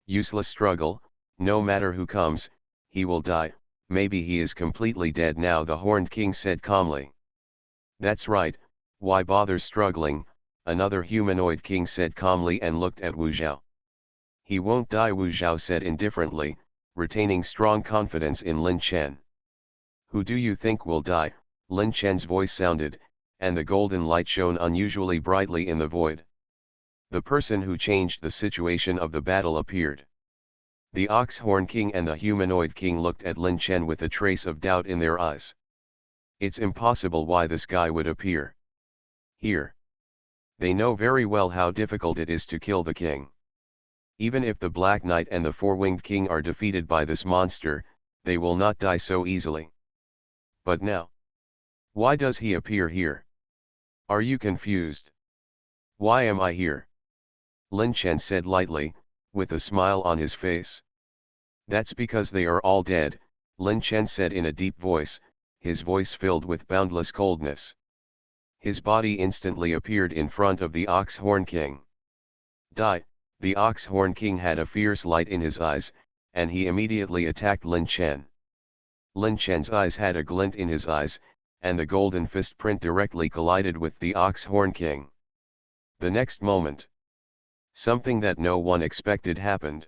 Useless struggle, no matter who comes, he will die. Maybe he is completely dead now, the Horned King said calmly. That's right, why bother struggling, another humanoid king said calmly and looked at Wu Zhao. He won't die, Wu Zhao said indifferently, retaining strong confidence in Lin Chen. Who do you think will die? Lin Chen's voice sounded, and the golden light shone unusually brightly in the void. The person who changed the situation of the battle appeared. The Oxhorn King and the Humanoid King looked at Lin Chen with a trace of doubt in their eyes. It's impossible why this guy would appear here. They know very well how difficult it is to kill the king. Even if the Black Knight and the Four-Winged King are defeated by this monster, they will not die so easily. But now, why does he appear here? Are you confused? Why am I here? Lin Chen said lightly, with a smile on his face. That's because they are all dead, Lin Chen said in a deep voice, his voice filled with boundless coldness. His body instantly appeared in front of the Ox-Horn King. Die! The Ox-Horn King had a fierce light in his eyes, and he immediately attacked Lin Chen. Lin Chen's eyes had a glint in his eyes, and the golden fist print directly collided with the Ox-Horn King. The next moment, something that no one expected happened.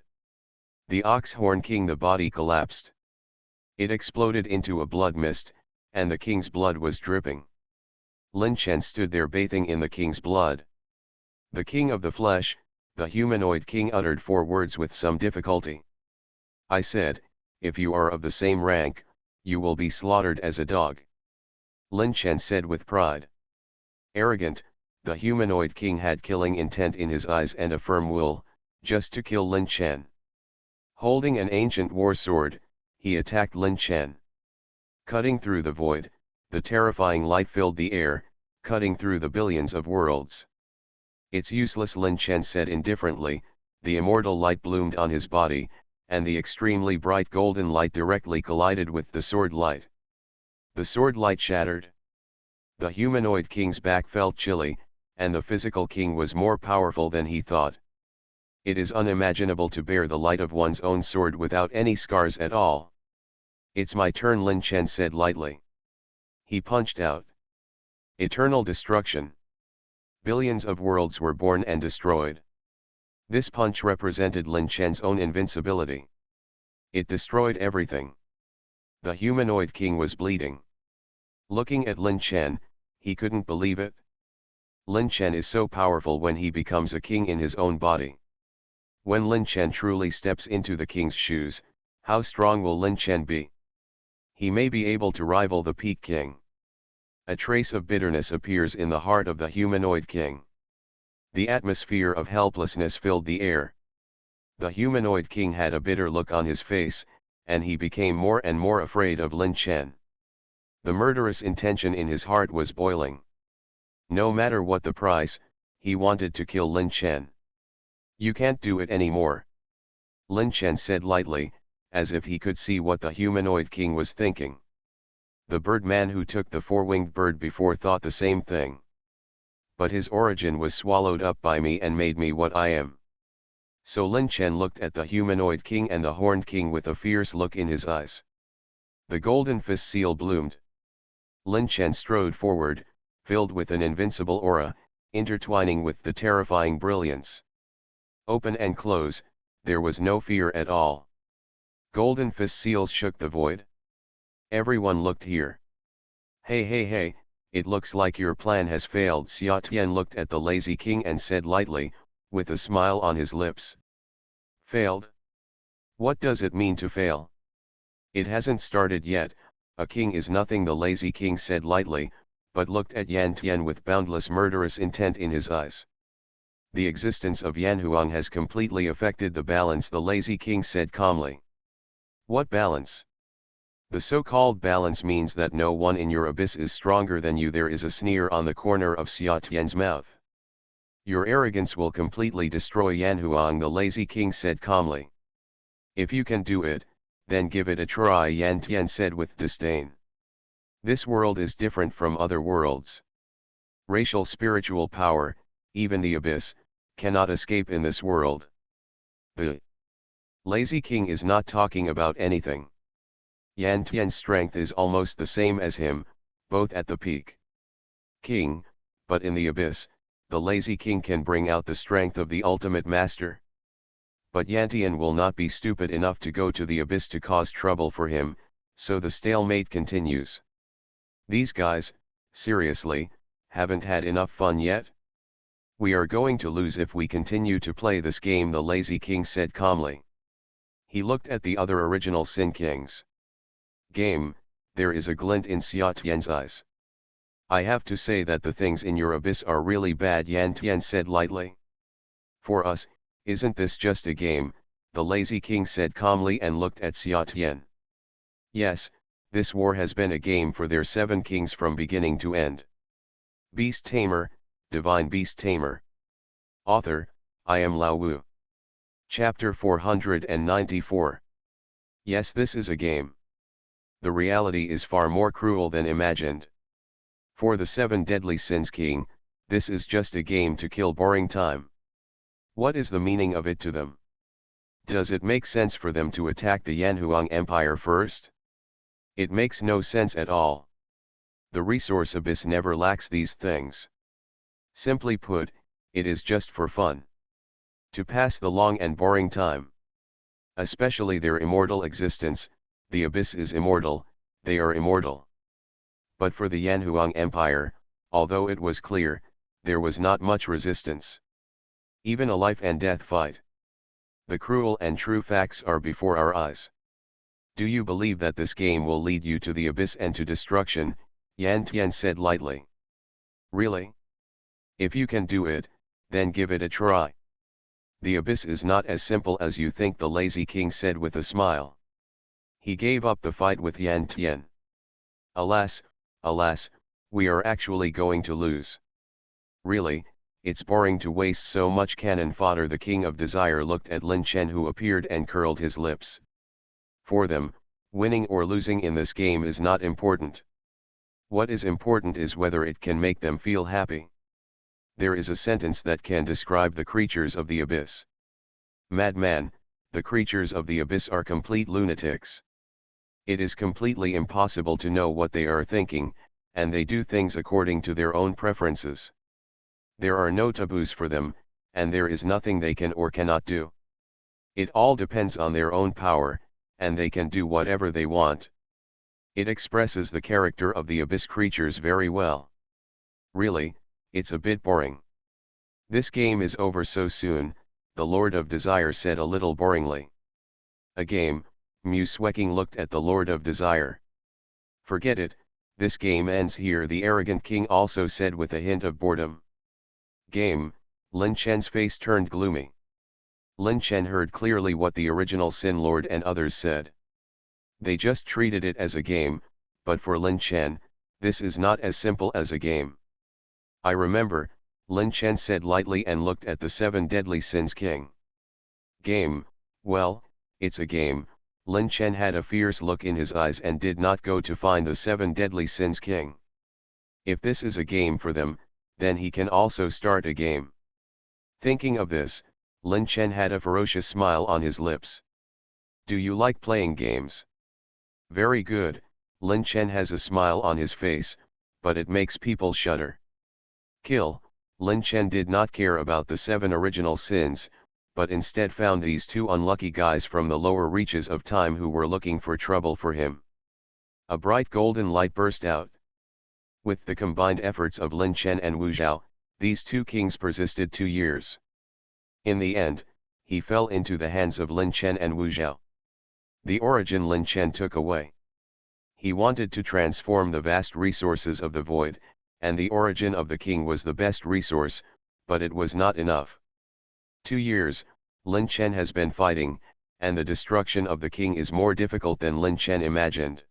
The Ox-Horn King, the body collapsed. It exploded into a blood mist, and the king's blood was dripping. Lin Chen stood there bathing in the king's blood. The king of the flesh, the humanoid king, uttered 4 words with some difficulty. I said, if you are of the same rank, you will be slaughtered as a dog. Lin Chen said with pride. Arrogant, the humanoid king had killing intent in his eyes and a firm will, just to kill Lin Chen. Holding an ancient war sword, he attacked Lin Chen. Cutting through the void, the terrifying light filled the air, cutting through the billions of worlds. It's useless, Lin Chen said indifferently. The immortal light bloomed on his body, and the extremely bright golden light directly collided with the sword light. The sword light shattered. The humanoid king's back felt chilly, and the physical king was more powerful than he thought. It is unimaginable to bear the light of one's own sword without any scars at all. It's my turn, Lin Chen said lightly. He punched out. Eternal destruction. Billions of worlds were born and destroyed. This punch represented Lin Chen's own invincibility. It destroyed everything. The humanoid king was bleeding. Looking at Lin Chen, he couldn't believe it. Lin Chen is so powerful when he becomes a king in his own body. When Lin Chen truly steps into the king's shoes, how strong will Lin Chen be? He may be able to rival the Peak King. A trace of bitterness appears in the heart of the humanoid king. The atmosphere of helplessness filled the air. The humanoid king had a bitter look on his face, and he became more and more afraid of Lin Chen. The murderous intention in his heart was boiling. No matter what the price, he wanted to kill Lin Chen. You can't do it anymore, Lin Chen said lightly, as if he could see what the humanoid king was thinking. The birdman who took the 4-winged bird before thought the same thing. But his origin was swallowed up by me and made me what I am. So Lin Chen looked at the humanoid king and the horned king with a fierce look in his eyes. The golden fist seal bloomed. Lin Chen strode forward, filled with an invincible aura, intertwining with the terrifying brilliance. Open and close, there was no fear at all. Golden fist seals shook the void. Everyone looked here. Hey, it looks like your plan has failed. Xia Tian looked at the lazy king and said lightly, with a smile on his lips. Failed? What does it mean to fail? It hasn't started yet. A king is nothing, the lazy king said lightly, but looked at Yan Tian with boundless murderous intent in his eyes. The existence of Yan Huang has completely affected the balance, the lazy king said calmly. What balance? The so-called balance means that no one in your abyss is stronger than you. There is a sneer on the corner of Xia Tian's mouth. Your arrogance will completely destroy Yan Huang, the lazy king said calmly. If you can do it, then give it a try, Yan Tian said with disdain. This world is different from other worlds. Racial spiritual power, even the abyss, cannot escape in this world. The lazy king is not talking about anything. Yan Tian's strength is almost the same as him, both at the peak king, but in the abyss, the lazy king can bring out the strength of the ultimate master. But Yan Tian will not be stupid enough to go to the abyss to cause trouble for him, so the stalemate continues. These guys, seriously, haven't had enough fun yet? We are going to lose if we continue to play this game, the lazy king said calmly. He looked at the other original Sin Kings. Game, there is a glint in Xia Tian's eyes. I have to say that the things in your abyss are really bad, Yan Tian said lightly. For us, Isn't this just a game? The lazy king said calmly and looked at Xia Tian. Yes, this war has been a game for their 7 kings from beginning to end. Beast Tamer, Divine Beast Tamer. Author, I am Lao Wu. Chapter 494. Yes, this is a game. The reality is far more cruel than imagined. For the 7 deadly sins king, this is just a game to kill boring time. What is the meaning of it to them? Does it make sense for them to attack the Yanhuang Empire first? It makes no sense at all. The resource abyss never lacks these things. Simply put, it is just for fun. To pass the long and boring time. Especially their immortal existence, the abyss is immortal, they are immortal. But for the Yanhuang Empire, although it was clear, there was not much resistance. Even a life and death fight. The cruel and true facts are before our eyes. Do you believe that this game will lead you to the abyss and to destruction? Yan Tian said lightly. Really? If you can do it, then give it a try. The abyss is not as simple as you think, the lazy king said with a smile. He gave up the fight with Yan Tian. Alas, alas, we are actually going to lose. Really, it's boring to waste so much cannon fodder. The king of desire looked at Lin Chen, who appeared, and curled his lips. For them, winning or losing in this game is not important. What is important is whether it can make them feel happy. There is a sentence that can describe the creatures of the abyss. Madman, the creatures of the abyss are complete lunatics. It is completely impossible to know what they are thinking, and they do things according to their own preferences. There are no taboos for them, and there is nothing they can or cannot do. It all depends on their own power, and they can do whatever they want. It expresses the character of the abyss creatures very well. Really, it's a bit boring. This game is over so soon, the Lord of Desire said a little boringly. A game? Mu Swecking looked at the Lord of Desire. Forget it, this game ends here, the arrogant king also said with a hint of boredom. Game? Lin Chen's face turned gloomy. Lin Chen heard clearly what the original Sin Lord and others said. They just treated it as a game, but for Lin Chen, this is not as simple as a game. I remember, Lin Chen said lightly and looked at the 7 deadly sins king. Game? Well, it's a game. Lin Chen had a fierce look in his eyes and did not go to find the 7 deadly sins king. If this is a game for them, then he can also start a game. Thinking of this, Lin Chen had a ferocious smile on his lips. Do you like playing games? Very good, Lin Chen has a smile on his face, but it makes people shudder. Kill. Lin Chen did not care about the 7 original sins, but instead found these 2 unlucky guys from the lower reaches of time who were looking for trouble for him. A bright golden light burst out. With the combined efforts of Lin Chen and Wu Zhao, these 2 kings persisted 2 years. In the end, he fell into the hands of Lin Chen and Wu Zhao. The origin Lin Chen took away. He wanted to transform the vast resources of the void, and the origin of the king was the best resource, but it was not enough. 2 years, Lin Chen has been fighting, and the destruction of the king is more difficult than Lin Chen imagined.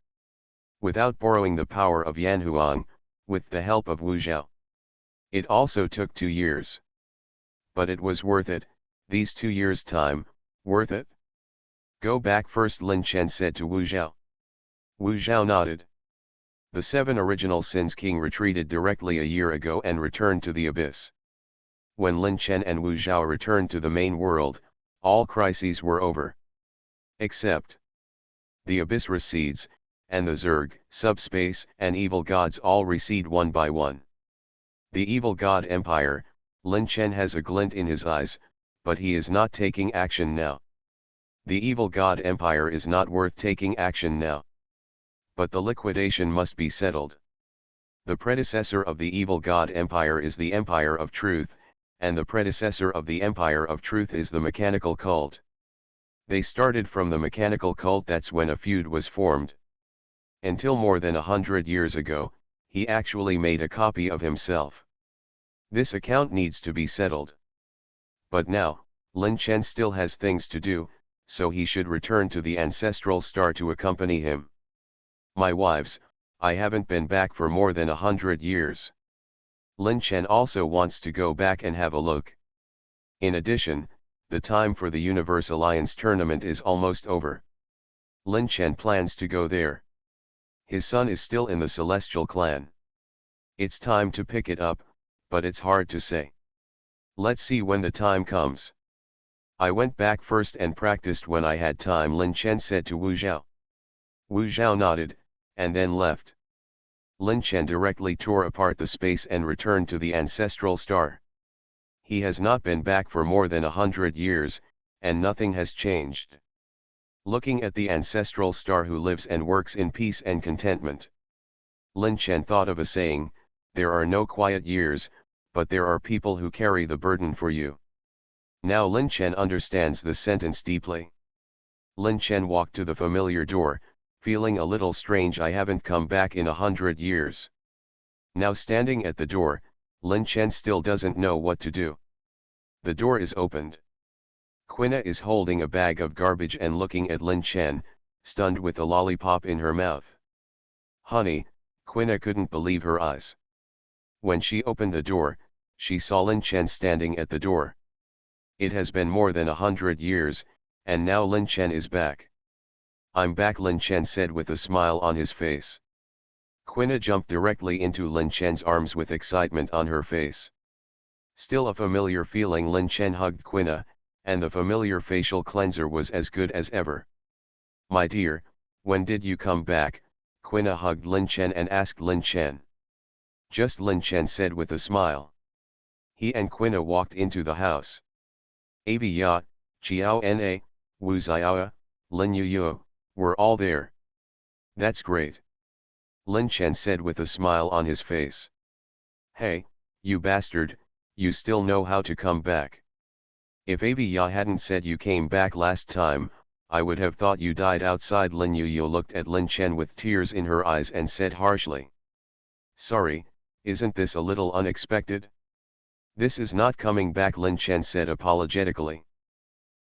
Without borrowing the power of Yanhuang, with the help of Wu Zhao. It also took 2 years. But it was worth it, these 2 years' time, worth it? Go back first, Lin Chen said to Wu Zhao. Wu Zhao nodded. The 7 original sins king retreated directly a year ago and returned to the abyss. When Lin Chen and Wu Zhao returned to the main world, all crises were over. Except the abyss recedes, and the Zerg, subspace, and evil gods all recede one by one. The evil god empire, Lin Chen has a glint in his eyes, but he is not taking action now. The evil god empire is not worth taking action now. But the liquidation must be settled. The predecessor of the evil god empire is the Empire of Truth, and the predecessor of the Empire of Truth is the mechanical cult. They started from the mechanical cult, that's when a feud was formed. Until more than 100 years ago, he actually made a copy of himself. This account needs to be settled. But now, Lin Chen still has things to do, so he should return to the ancestral star to accompany him. My wives, I haven't been back for more than 100 years. Lin Chen also wants to go back and have a look. In addition, the time for the Universe Alliance tournament is almost over. Lin Chen plans to go there. His son is still in the Celestial clan. It's time to pick it up, but it's hard to say. Let's see when the time comes. I went back first and practiced when I had time, Lin Chen said to Wu Zhao. Wu Zhao nodded, and then left. Lin Chen directly tore apart the space and returned to the ancestral star. He has not been back for more than 100 years, and nothing has changed. Looking at the ancestral star who lives and works in peace and contentment. Lin Chen thought of a saying, there are no quiet years, but there are people who carry the burden for you. Now Lin Chen understands the sentence deeply. Lin Chen walked to the familiar door, feeling a little strange. I haven't come back in 100 years. Now standing at the door, Lin Chen still doesn't know what to do. The door is opened. Quina is holding a bag of garbage and looking at Lin Chen, stunned with a lollipop in her mouth. Honey, Quina couldn't believe her eyes. When she opened the door, she saw Lin Chen standing at the door. It has been more than 100 years, and now Lin Chen is back. I'm back, Lin Chen said with a smile on his face. Quina jumped directly into Lin Chen's arms with excitement on her face. Still a familiar feeling, Lin Chen hugged Quina, and the familiar facial cleanser was as good as ever. My dear, when did you come back? Quina hugged Lin Chen and asked Lin Chen. Just, Lin Chen said with a smile. He and Quina walked into the house. Avi Ya, Chiao Na, Wu Xiao, Lin Yu were all there. That's great. Lin Chen said with a smile on his face. Hey, you bastard, you still know how to come back. If Avi Ya hadn't said you came back last time, I would have thought you died outside. Lin Yu looked at Lin Chen with tears in her eyes and said harshly. Sorry, isn't this a little unexpected? This is not coming back, Lin Chen said apologetically.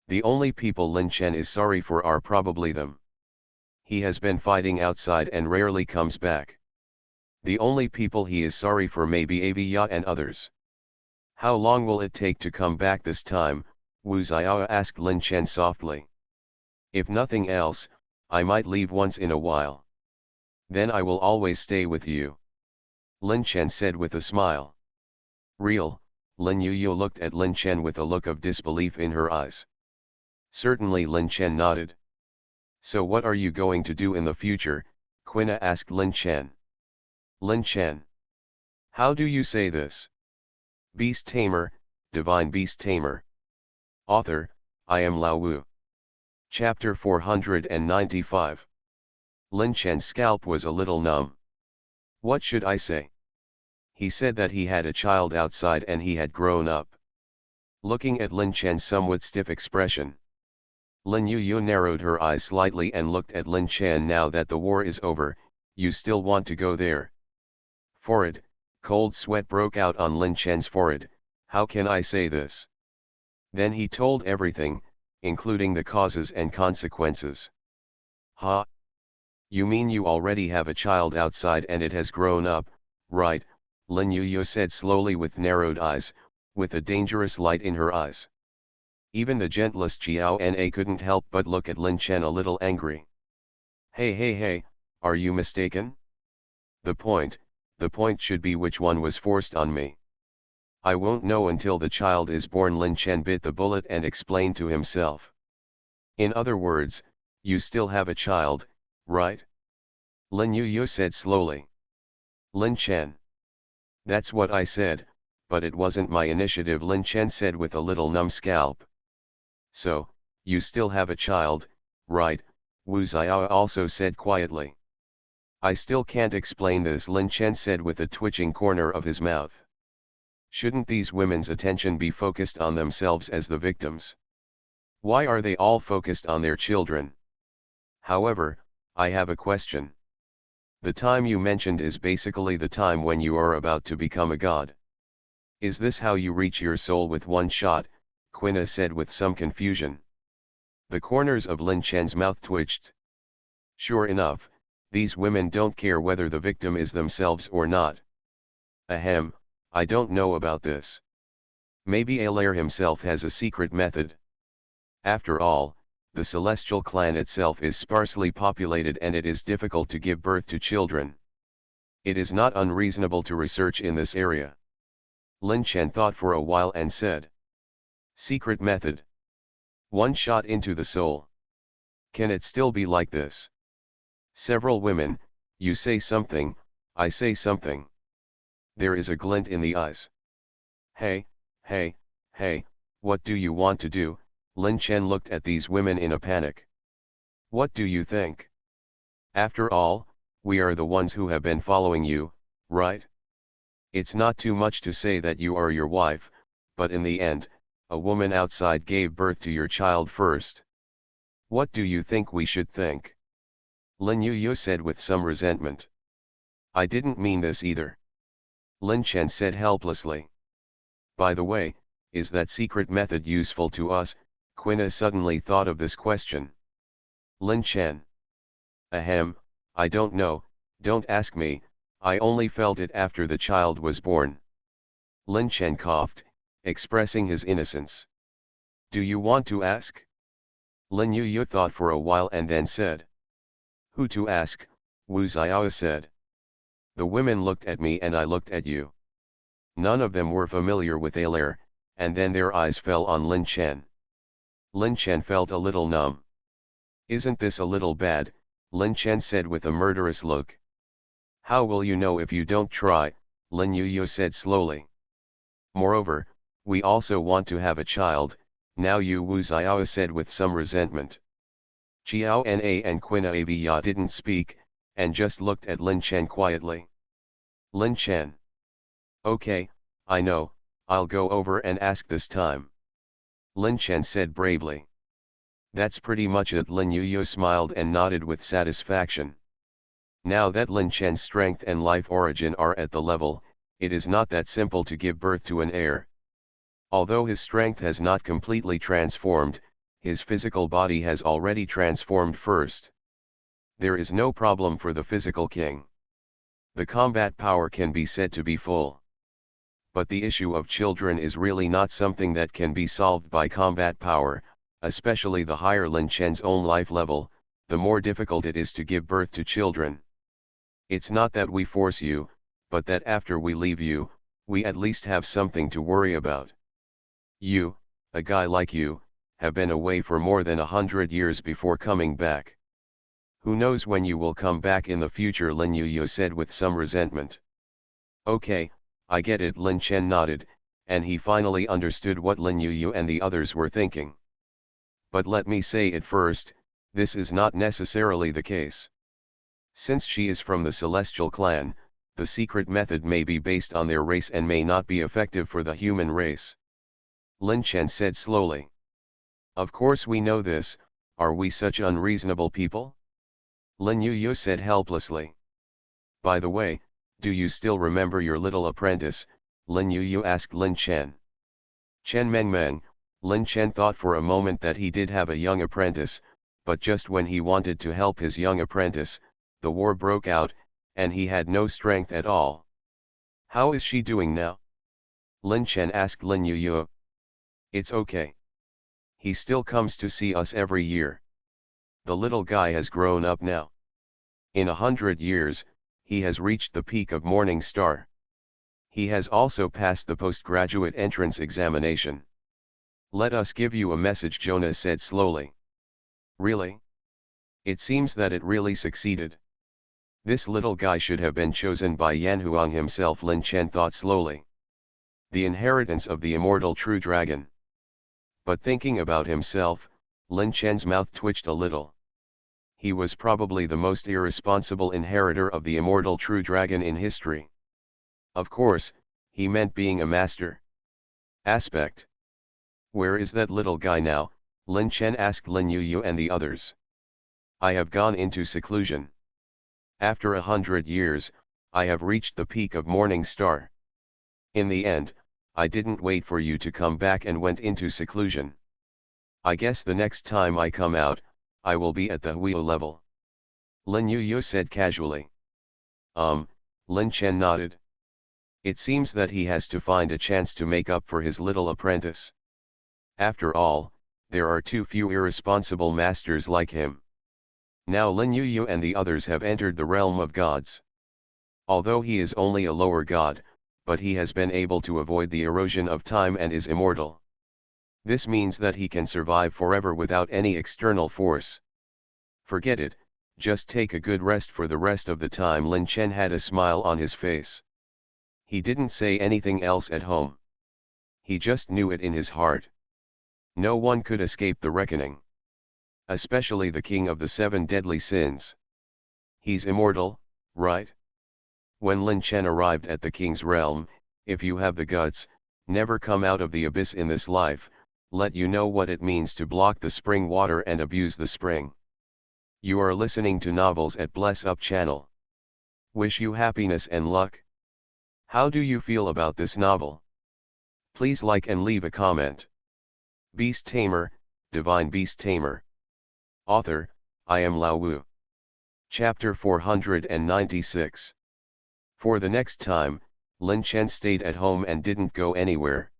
The only people Lin Chen is sorry for are probably them. He has been fighting outside and rarely comes back. The only people he is sorry for may be Avi Ya and others. How long will it take to come back this time? Wu Xiao asked Lin Chen softly. If nothing else, I might leave once in a while. Then I will always stay with you. Lin Chen said with a smile. Real? Lin Yu looked at Lin Chen with a look of disbelief in her eyes. Certainly, Lin Chen nodded. So what are you going to do in the future? Quina asked Lin Chen. Lin Chen. How do you say this? Beast Tamer, Divine Beast Tamer. Author, I am Lao Wu. Chapter 495. Lin Chen's scalp was a little numb. What should I say? He said that he had a child outside and he had grown up. Looking at Lin Chen's somewhat stiff expression. Lin Yu narrowed her eyes slightly and looked at Lin Chen. Now that the war is over, you still want to go there? Forehead, cold sweat broke out on Lin Chen's forehead. How can I say this? Then he told everything, including the causes and consequences. Ha! You mean you already have a child outside and it has grown up, right? Lin Yu said slowly with narrowed eyes, with a dangerous light in her eyes. Even the gentlest Chiao Na couldn't help but look at Lin Chen a little angry. Hey, are you mistaken? The point should be which one was forced on me. I won't know until the child is born. Lin Chen bit the bullet and explained to himself. In other words, you still have a child, right? Lin Yu said slowly. Lin Chen. That's what I said, but it wasn't my initiative, Lin Chen said with a little numb scalp. So, you still have a child, right? Wu Xiao also said quietly. I still can't explain this, Lin Chen said with a twitching corner of his mouth. Shouldn't these women's attention be focused on themselves as the victims? Why are they all focused on their children? However, I have a question. The time you mentioned is basically the time when you are about to become a god. Is this how you reach your soul with one shot? Quina said with some confusion. The corners of Lin Chen's mouth twitched. Sure enough, these women don't care whether the victim is themselves or not. Ahem, I don't know about this. Maybe Alair himself has a secret method. After all, the celestial clan itself is sparsely populated and it is difficult to give birth to children. It is not unreasonable to research in this area. Lin Chen thought for a while and said. Secret method. One shot into the soul. Can it still be like this? Several women, you say something, I say something. There is a glint in the eyes. Hey, hey, hey, what do you want to do? Lin Chen looked at these women in a panic. What do you think? After all, we are the ones who have been following you, right? It's not too much to say that you are your wife, but in the end, a woman outside gave birth to your child first. What do you think we should think? Lin Yuyu said with some resentment. I didn't mean this either. Lin Chen said helplessly. By the way, is that secret method useful to us? Quina suddenly thought of this question. Lin Chen. Ahem, I don't know, don't ask me, I only felt it after the child was born. Lin Chen coughed, expressing his innocence. Do you want to ask? Lin Yuyu thought for a while and then said. Who to ask? Wu Xiao said. The women looked at me and I looked at you. None of them were familiar with Alair, and then their eyes fell on Lin Chen. Lin Chen felt a little numb. Isn't this a little bad? Lin Chen said with a murderous look. How will you know if you don't try? Lin Yuyu said slowly. Moreover, we also want to have a child, now you Wu Xiao said with some resentment. Chiao Na and Quina Avia didn't speak, and just looked at Lin Chen quietly. Lin Chen. Okay, I know, I'll go over and ask this time. Lin Chen said bravely. That's pretty much it. Lin Yuyu smiled and nodded with satisfaction. Now that Lin Chen's strength and life origin are at the level, it is not that simple to give birth to an heir. Although his strength has not completely transformed, his physical body has already transformed first. There is no problem for the physical king. The combat power can be said to be full. But the issue of children is really not something that can be solved by combat power, especially the higher Lin Chen's own life level, the more difficult it is to give birth to children. It's not that we force you, but that after we leave you, we at least have something to worry about. You, a guy like you, have been away for more than 100 years before coming back. Who knows when you will come back in the future? Lin Yuyu said with some resentment. Okay, I get it. Lin Chen nodded, and he finally understood what Lin Yuyu and the others were thinking. But let me say it first, this is not necessarily the case. Since she is from the Celestial clan, the secret method may be based on their race and may not be effective for the human race. Lin Chen said slowly. Of course we know this, are we such unreasonable people? Lin Yuyu said helplessly. By the way, do you still remember your little apprentice? Lin Yuyu asked Lin Chen. Chen Mengmeng. Lin Chen thought for a moment that he did have a young apprentice, but just when he wanted to help his young apprentice, the war broke out, and he had no strength at all. How is she doing now? Lin Chen asked Lin Yuyu. It's okay. He still comes to see us every year. The little guy has grown up now. In 100 years, he has reached the peak of Morning Star. He has also passed the postgraduate entrance examination. Let us give you a message, Jonah said slowly. Really? It seems that it really succeeded. This little guy should have been chosen by Yan Huang himself, Lin Chen thought slowly. The inheritance of the immortal true dragon. But thinking about himself, Lin Chen's mouth twitched a little. He was probably the most irresponsible inheritor of the immortal true dragon in history. Of course, he meant being a master. Aspect. Where is that little guy now? Lin Chen asked Lin Yuyu and the others. I have gone into seclusion. After 100 years, I have reached the peak of Morning Star. In the end, I didn't wait for you to come back and went into seclusion. I guess the next time I come out, I will be at the Huio level. Lin Yu said casually. Lin Chen nodded. It seems that he has to find a chance to make up for his little apprentice. After all, there are too few irresponsible masters like him. Now Lin Yu and the others have entered the realm of gods. Although he is only a lower god, but he has been able to avoid the erosion of time and is immortal. This means that he can survive forever without any external force. Forget it, just take a good rest for the rest of the time. Lin Chen had a smile on his face. He didn't say anything else at home. He just knew it in his heart. No one could escape the reckoning. Especially the king of the 7 deadly sins. He's immortal, right? When Lin Chen arrived at the king's realm, if you have the guts, never come out of the abyss in this life, let you know what it means to block the spring water and abuse the spring. You are listening to Novels at Bless Up channel. Wish you happiness and luck. How do you feel about this novel? Please like and leave a comment. Beast Tamer, Divine Beast Tamer. Author, I am Lao Wu. Chapter 496. For the next time, Lin Chen stayed at home and didn't go anywhere.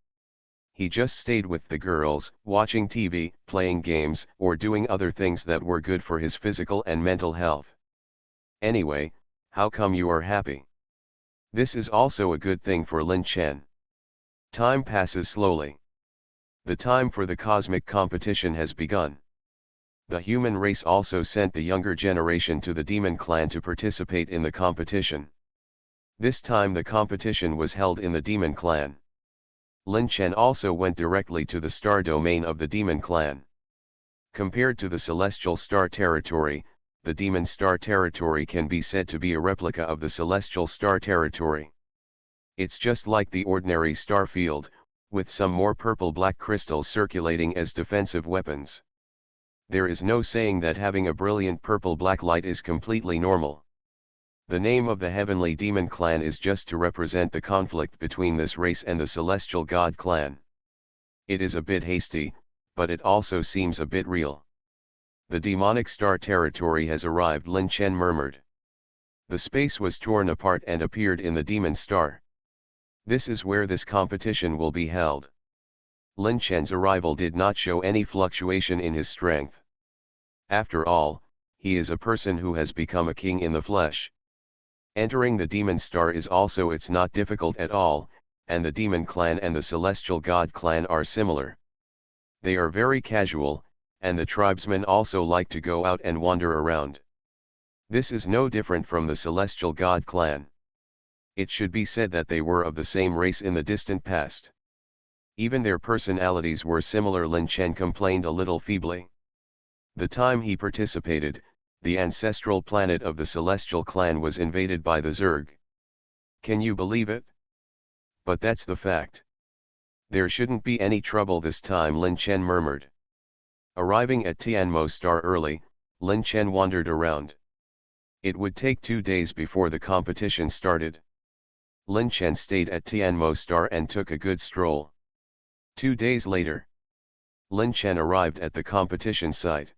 He just stayed with the girls, watching TV, playing games, or doing other things that were good for his physical and mental health. Anyway, how come you are happy? This is also a good thing for Lin Chen. Time passes slowly. The time for the cosmic competition has begun. The human race also sent the younger generation to the demon clan to participate in the competition. This time the competition was held in the demon clan. Lin Chen also went directly to the star domain of the demon clan. Compared to the celestial star territory, the demon star territory can be said to be a replica of the celestial star territory. It's just like the ordinary star field, with some more purple-black crystals circulating as defensive weapons. There is no saying that having a brilliant purple-black light is completely normal. The name of the heavenly demon clan is just to represent the conflict between this race and the celestial god clan. It is a bit hasty, but it also seems a bit real. The demonic star territory has arrived, Lin Chen murmured. The space was torn apart and appeared in the demon star. This is where this competition will be held. Lin Chen's arrival did not show any fluctuation in his strength. After all, he is a person who has become a king in the flesh. Entering the demon star is also it's not difficult at all, and the demon clan and the celestial god clan are similar. They are very casual, and the tribesmen also like to go out and wander around. This is no different from the celestial god clan. It should be said that they were of the same race in the distant past. Even their personalities were similar. Lin Chen complained a little feebly. The time he participated, the ancestral planet of the celestial clan was invaded by the Zerg. Can you believe it? But that's the fact. There shouldn't be any trouble this time, Lin Chen murmured. Arriving at Tianmo Star early, Lin Chen wandered around. It would take 2 days before the competition started. Lin Chen stayed at Tianmo Star and took a good stroll. 2 days later, Lin Chen arrived at the competition site.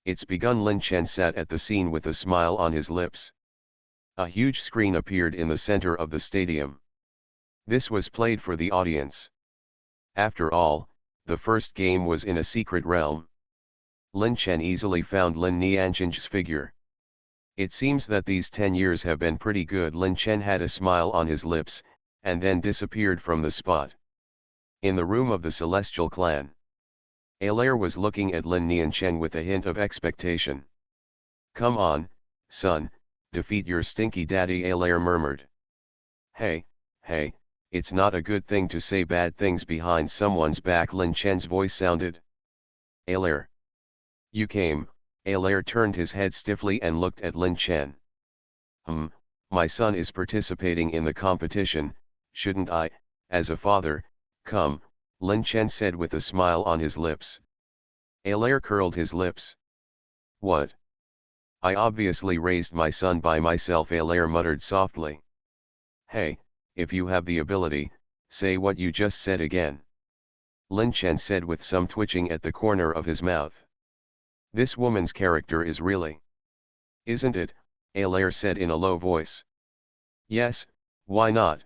It's begun. Lin Chen sat at the scene with a smile on his lips. A huge screen appeared in the center of the stadium. This was played for the audience. After all, the first game was in a secret realm. Lin Chen easily found Lin Nianjing's figure. It seems that these 10 years have been pretty good. Lin Chen had a smile on his lips, and then disappeared from the spot. In the room of the celestial clan, Alair was looking at Lin Niancheng with a hint of expectation. Come on, son, defeat your stinky daddy, Alair murmured. Hey, it's not a good thing to say bad things behind someone's back, Lin Chen's voice sounded. Alair. You came. Alair turned his head stiffly and looked at Lin Chen. My son is participating in the competition, shouldn't I, as a father, come? Lin Chen said with a smile on his lips. Alair curled his lips. What? I obviously raised my son by myself, Alair muttered softly. Hey, if you have the ability, Say what you just said again. Lin Chen said with some twitching at the corner of his mouth. This woman's character is really. Isn't it? Alaire said in a low voice. Yes, why not?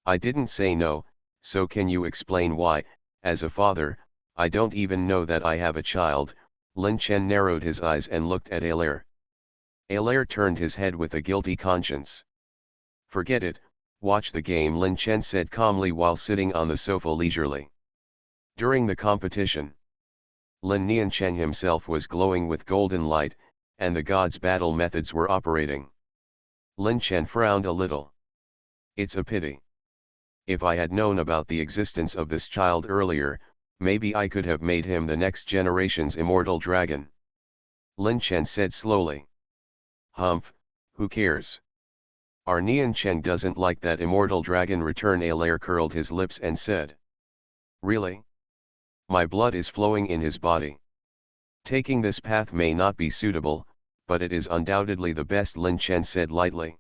I didn't say no, so can you explain why? As a father, I don't even know that I have a child. Lin Chen narrowed his eyes and looked at Alaire. Alaire turned his head with a guilty conscience. Forget it, watch the game, Lin Chen said calmly while sitting on the sofa leisurely. During the competition, Lin Niancheng himself was glowing with golden light, and the gods' battle methods were operating. Lin Chen frowned a little. It's a pity. If I had known about the existence of this child earlier, maybe I could have made him the next generation's immortal dragon. Lin Chen said slowly. Humph, who cares? Our Niancheng doesn't like that immortal dragon return. Alaire curled his lips and said. Really? My blood is flowing in his body. Taking this path may not be suitable, but it is undoubtedly the best, Lin Chen said lightly.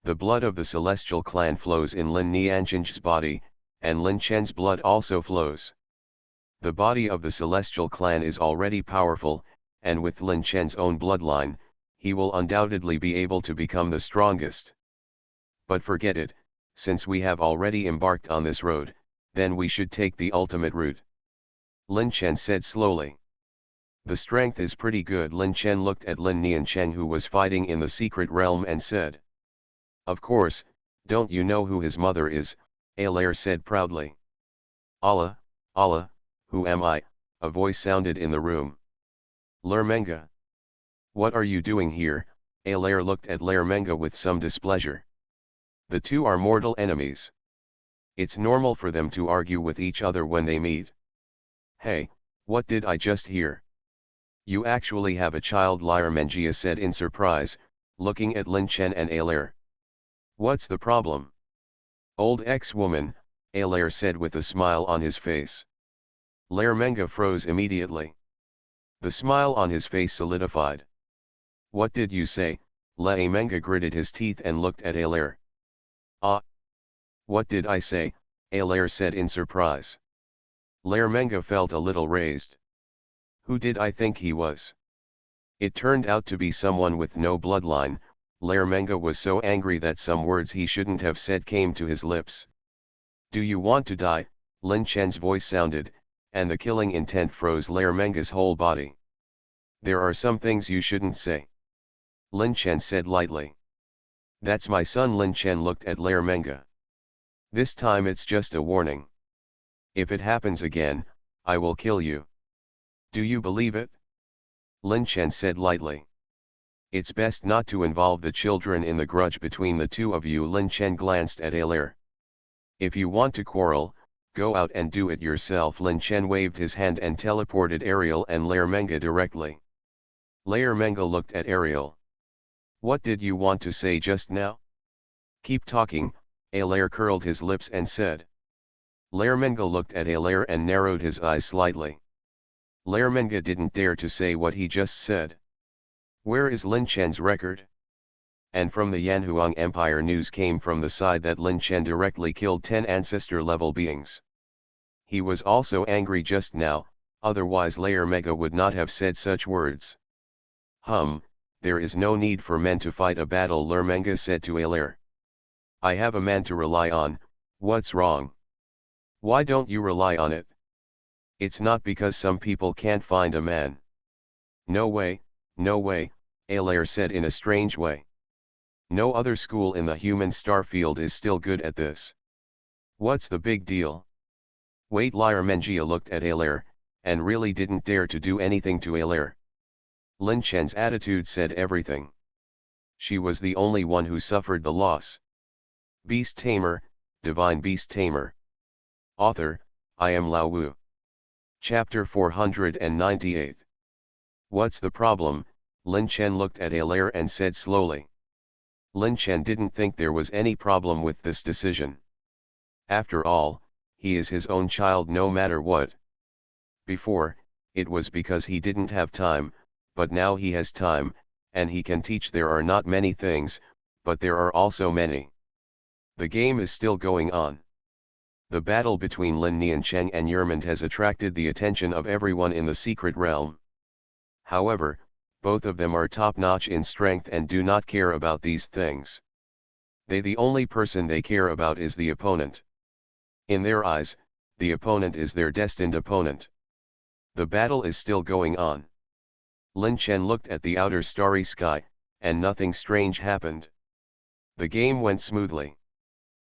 The blood of the celestial clan flows in Lin Niancheng's body, and Lin Chen's blood also flows. The body of the celestial clan is already powerful, and with Lin Chen's own bloodline, he will undoubtedly be able to become the strongest. But forget it, since we have already embarked on this road, then we should take the ultimate route. Lin Chen said slowly. The strength is pretty good. Lin Chen looked at Lin Niancheng, who was fighting in the secret realm, and said. Of course, don't you know who his mother is? Alaire said proudly. Allah, Allah, who am I? A voice sounded in the room. Lermenga. What are you doing here? Alaire looked at Lermenga with some displeasure. The two are mortal enemies. It's normal for them to argue with each other when they meet. Hey, what did I just hear? You actually have a child, Lermenga said in surprise, looking at Lin Chen and Alaire. What's the problem? Old ex-woman, Alaire said with a smile on his face. Lermenga froze immediately. The smile on his face solidified. What did you say? Lermenga gritted his teeth and looked at Alaire. Ah! What did I say? Alaire said in surprise. Lermenga felt a little raised. Who did I think he was? It turned out to be someone with no bloodline. Lermenga was so angry that some words he shouldn't have said came to his lips. Do you want to die? Lin Chen's voice sounded, and the killing intent froze Lermenga's whole body. There are some things you shouldn't say. Lin Chen said lightly. That's my son. Lin Chen looked at Lermenga. This time it's just a warning. If it happens again, I will kill you. Do you believe it? Lin Chen said lightly. It's best not to involve the children in the grudge between the two of you. Lin Chen glanced at Alaire. If you want to quarrel, go out and do it yourself. Lin Chen waved his hand and teleported Ariel and Lermenga directly. Lermenga looked at Ariel. What did you want to say just now? Keep talking, Alaire curled his lips and said. Lermenga looked at Alaire and narrowed his eyes slightly. Lermenga didn't dare to say what he just said. Where is Lin Chen's record? And from the Yanhuang Empire, news came from the side that Lin Chen directly killed 10 ancestor-level beings. He was also angry just now, otherwise Lermenga would not have said such words. There is no need for men to fight a battle, Lermenga said to Alaire. I have a man to rely on. What's wrong? Why don't you rely on it? It's not because some people can't find a man. No way, Alaire said in a strange way. No other school in the human starfield is still good at this. What's the big deal? Wait, Lermenga looked at Alaire, and really didn't dare to do anything to Alaire. Lin Chen's attitude said everything. She was the only one who suffered the loss. Beast Tamer, Divine Beast Tamer. Author, I am Lao Wu. Chapter 498. What's the problem? Lin Chen looked at Alaire and said slowly. Lin Chen didn't think there was any problem with this decision. After all, he is his own child no matter what. Before, it was because he didn't have time, but now he has time, and he can teach. There are not many things, but there are also many. The game is still going on. The battle between Lin Niancheng and Yermund has attracted the attention of everyone in the secret realm. However, both of them are top-notch in strength and do not care about these things. The only person they care about is the opponent. In their eyes, the opponent is their destined opponent. The battle is still going on. Lin Chen looked at the outer starry sky, and nothing strange happened. The game went smoothly.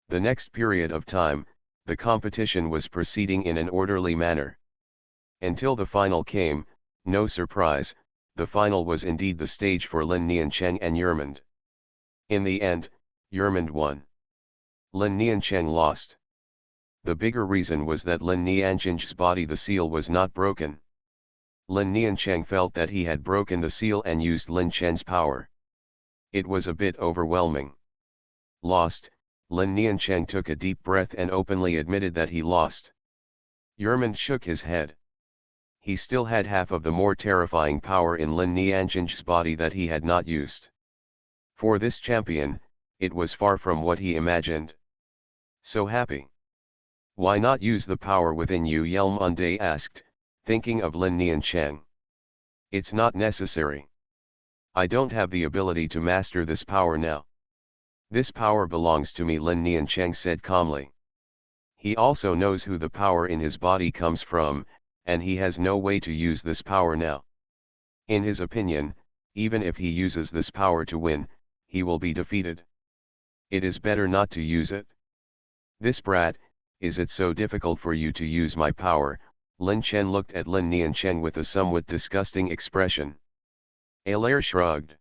The next period of time, the competition was proceeding in an orderly manner. Until the final came, no surprise, the final was indeed the stage for Lin Niancheng and Yermund. In the end, Yermund won. Lin Niancheng lost. The bigger reason was that Lin Niancheng's body, the seal, was not broken. Lin Niancheng felt that he had broken the seal and used Lin Chen's power. It was a bit overwhelming. Lost, Lin Niancheng took a deep breath and openly admitted that he lost. Yermund shook his head. He still had half of the more terrifying power in Lin Niancheng's body that he had not used. For this champion, it was far from what he imagined. So happy. Why not use the power within you? Yelmunde asked, thinking of Lin Niancheng. It's not necessary. I don't have the ability to master this power now. This power belongs to me, Lin Niancheng said calmly. He also knows who the power in his body comes from, and he has no way to use this power now. In his opinion, even if he uses this power to win, he will be defeated. It is better not to use it. This brat, is it so difficult for you to use my power? Lin Chen looked at Lin Niancheng with a somewhat disgusting expression. Alair shrugged.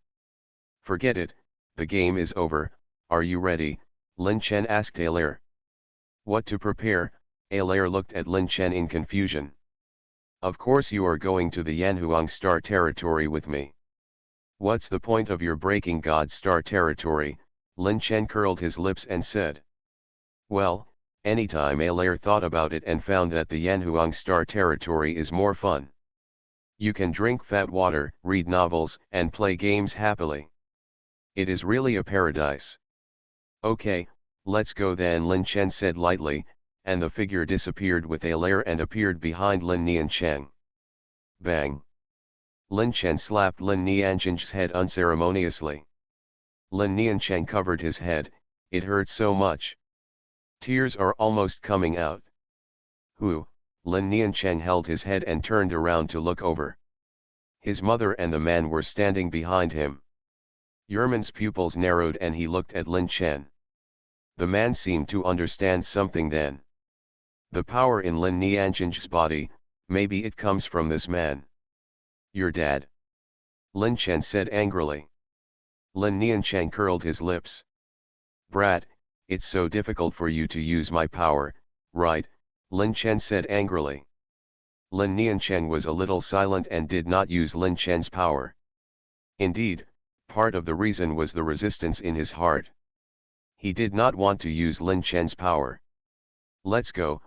Forget it, the game is over. Are you ready? Lin Chen asked Alair. What to prepare? Alair looked at Lin Chen in confusion. Of course you are going to the Yanhuang Star territory with me. What's the point of your breaking God Star territory? Lin Chen curled his lips and said. Well, anytime Alair thought about it and found that the Yanhuang Star territory is more fun. You can drink fat water, read novels, and play games happily. It is really a paradise. Okay, let's go then, Lin Chen said lightly, and the figure disappeared with Alair and appeared behind Lin Niancheng. Bang! Lin Chen slapped Lin Niancheng's head unceremoniously. Lin Niancheng covered his head, it hurt so much. Tears are almost coming out. Who? Lin Niancheng held his head and turned around to look over. His mother and the man were standing behind him. Yermund's pupils narrowed and he looked at Lin Chen. The man seemed to understand something then. The power in Lin Niancheng's body, maybe it comes from this man. Your dad? Lin Chen said angrily. Lin Niancheng curled his lips. Brat, it's so difficult for you to use my power, right? Lin Chen said angrily. Lin Niancheng was a little silent and did not use Lin Chen's power. Indeed, part of the reason was the resistance in his heart. He did not want to use Lin Chen's power. Let's go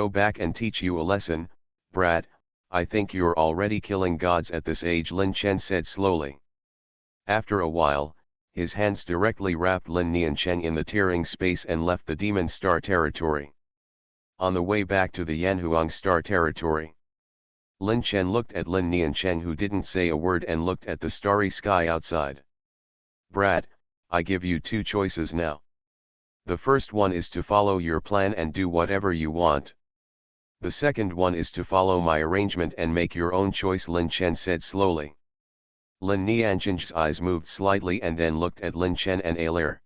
back and teach you a lesson, brat. I think you're already killing gods at this age, Lin Chen said slowly. After a while, his hands directly wrapped Lin Niancheng in the tearing space and left the Demon Star territory. On the way back to the Yanhuang Star territory, Lin Chen looked at Lin Niancheng, who didn't say a word, and looked at the starry sky outside. Brat, I give you two choices now. The first one is to follow your plan and do whatever you want. The second one is to follow my arrangement and make your own choice, Lin Chen said slowly. Lin Niancheng's eyes moved slightly and then looked at Lin Chen and Alair.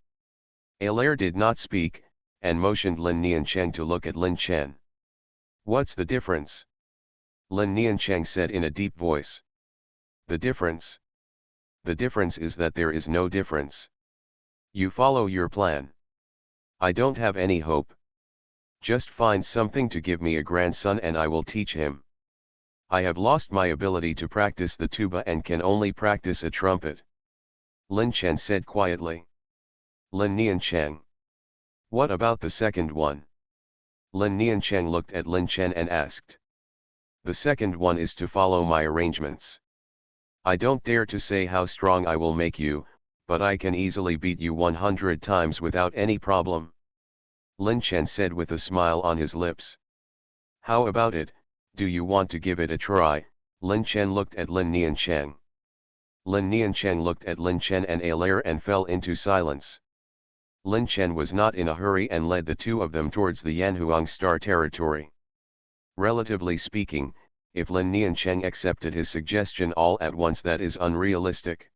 Alair did not speak, and motioned Lin Niancheng to look at Lin Chen. What's the difference? Lin Niancheng said in a deep voice. The difference? The difference is that there is no difference. You follow your plan. I don't have any hope. Just find something to give me a grandson and I will teach him. I have lost my ability to practice the tuba and can only practice a trumpet. Lin Chen said quietly. Lin Niancheng. What about the second one? Lin Niancheng looked at Lin Chen and asked. The second one is to follow my arrangements. I don't dare to say how strong I will make you, but I can easily beat you 100 times without any problem. Lin Chen said with a smile on his lips. How about it, do you want to give it a try? Lin Chen looked at Lin Niancheng. Lin Niancheng looked at Lin Chen and Alaire and fell into silence. Lin Chen was not in a hurry and led the two of them towards the Yanhuang Star territory. Relatively speaking, if Lin Niancheng accepted his suggestion all at once, that is unrealistic.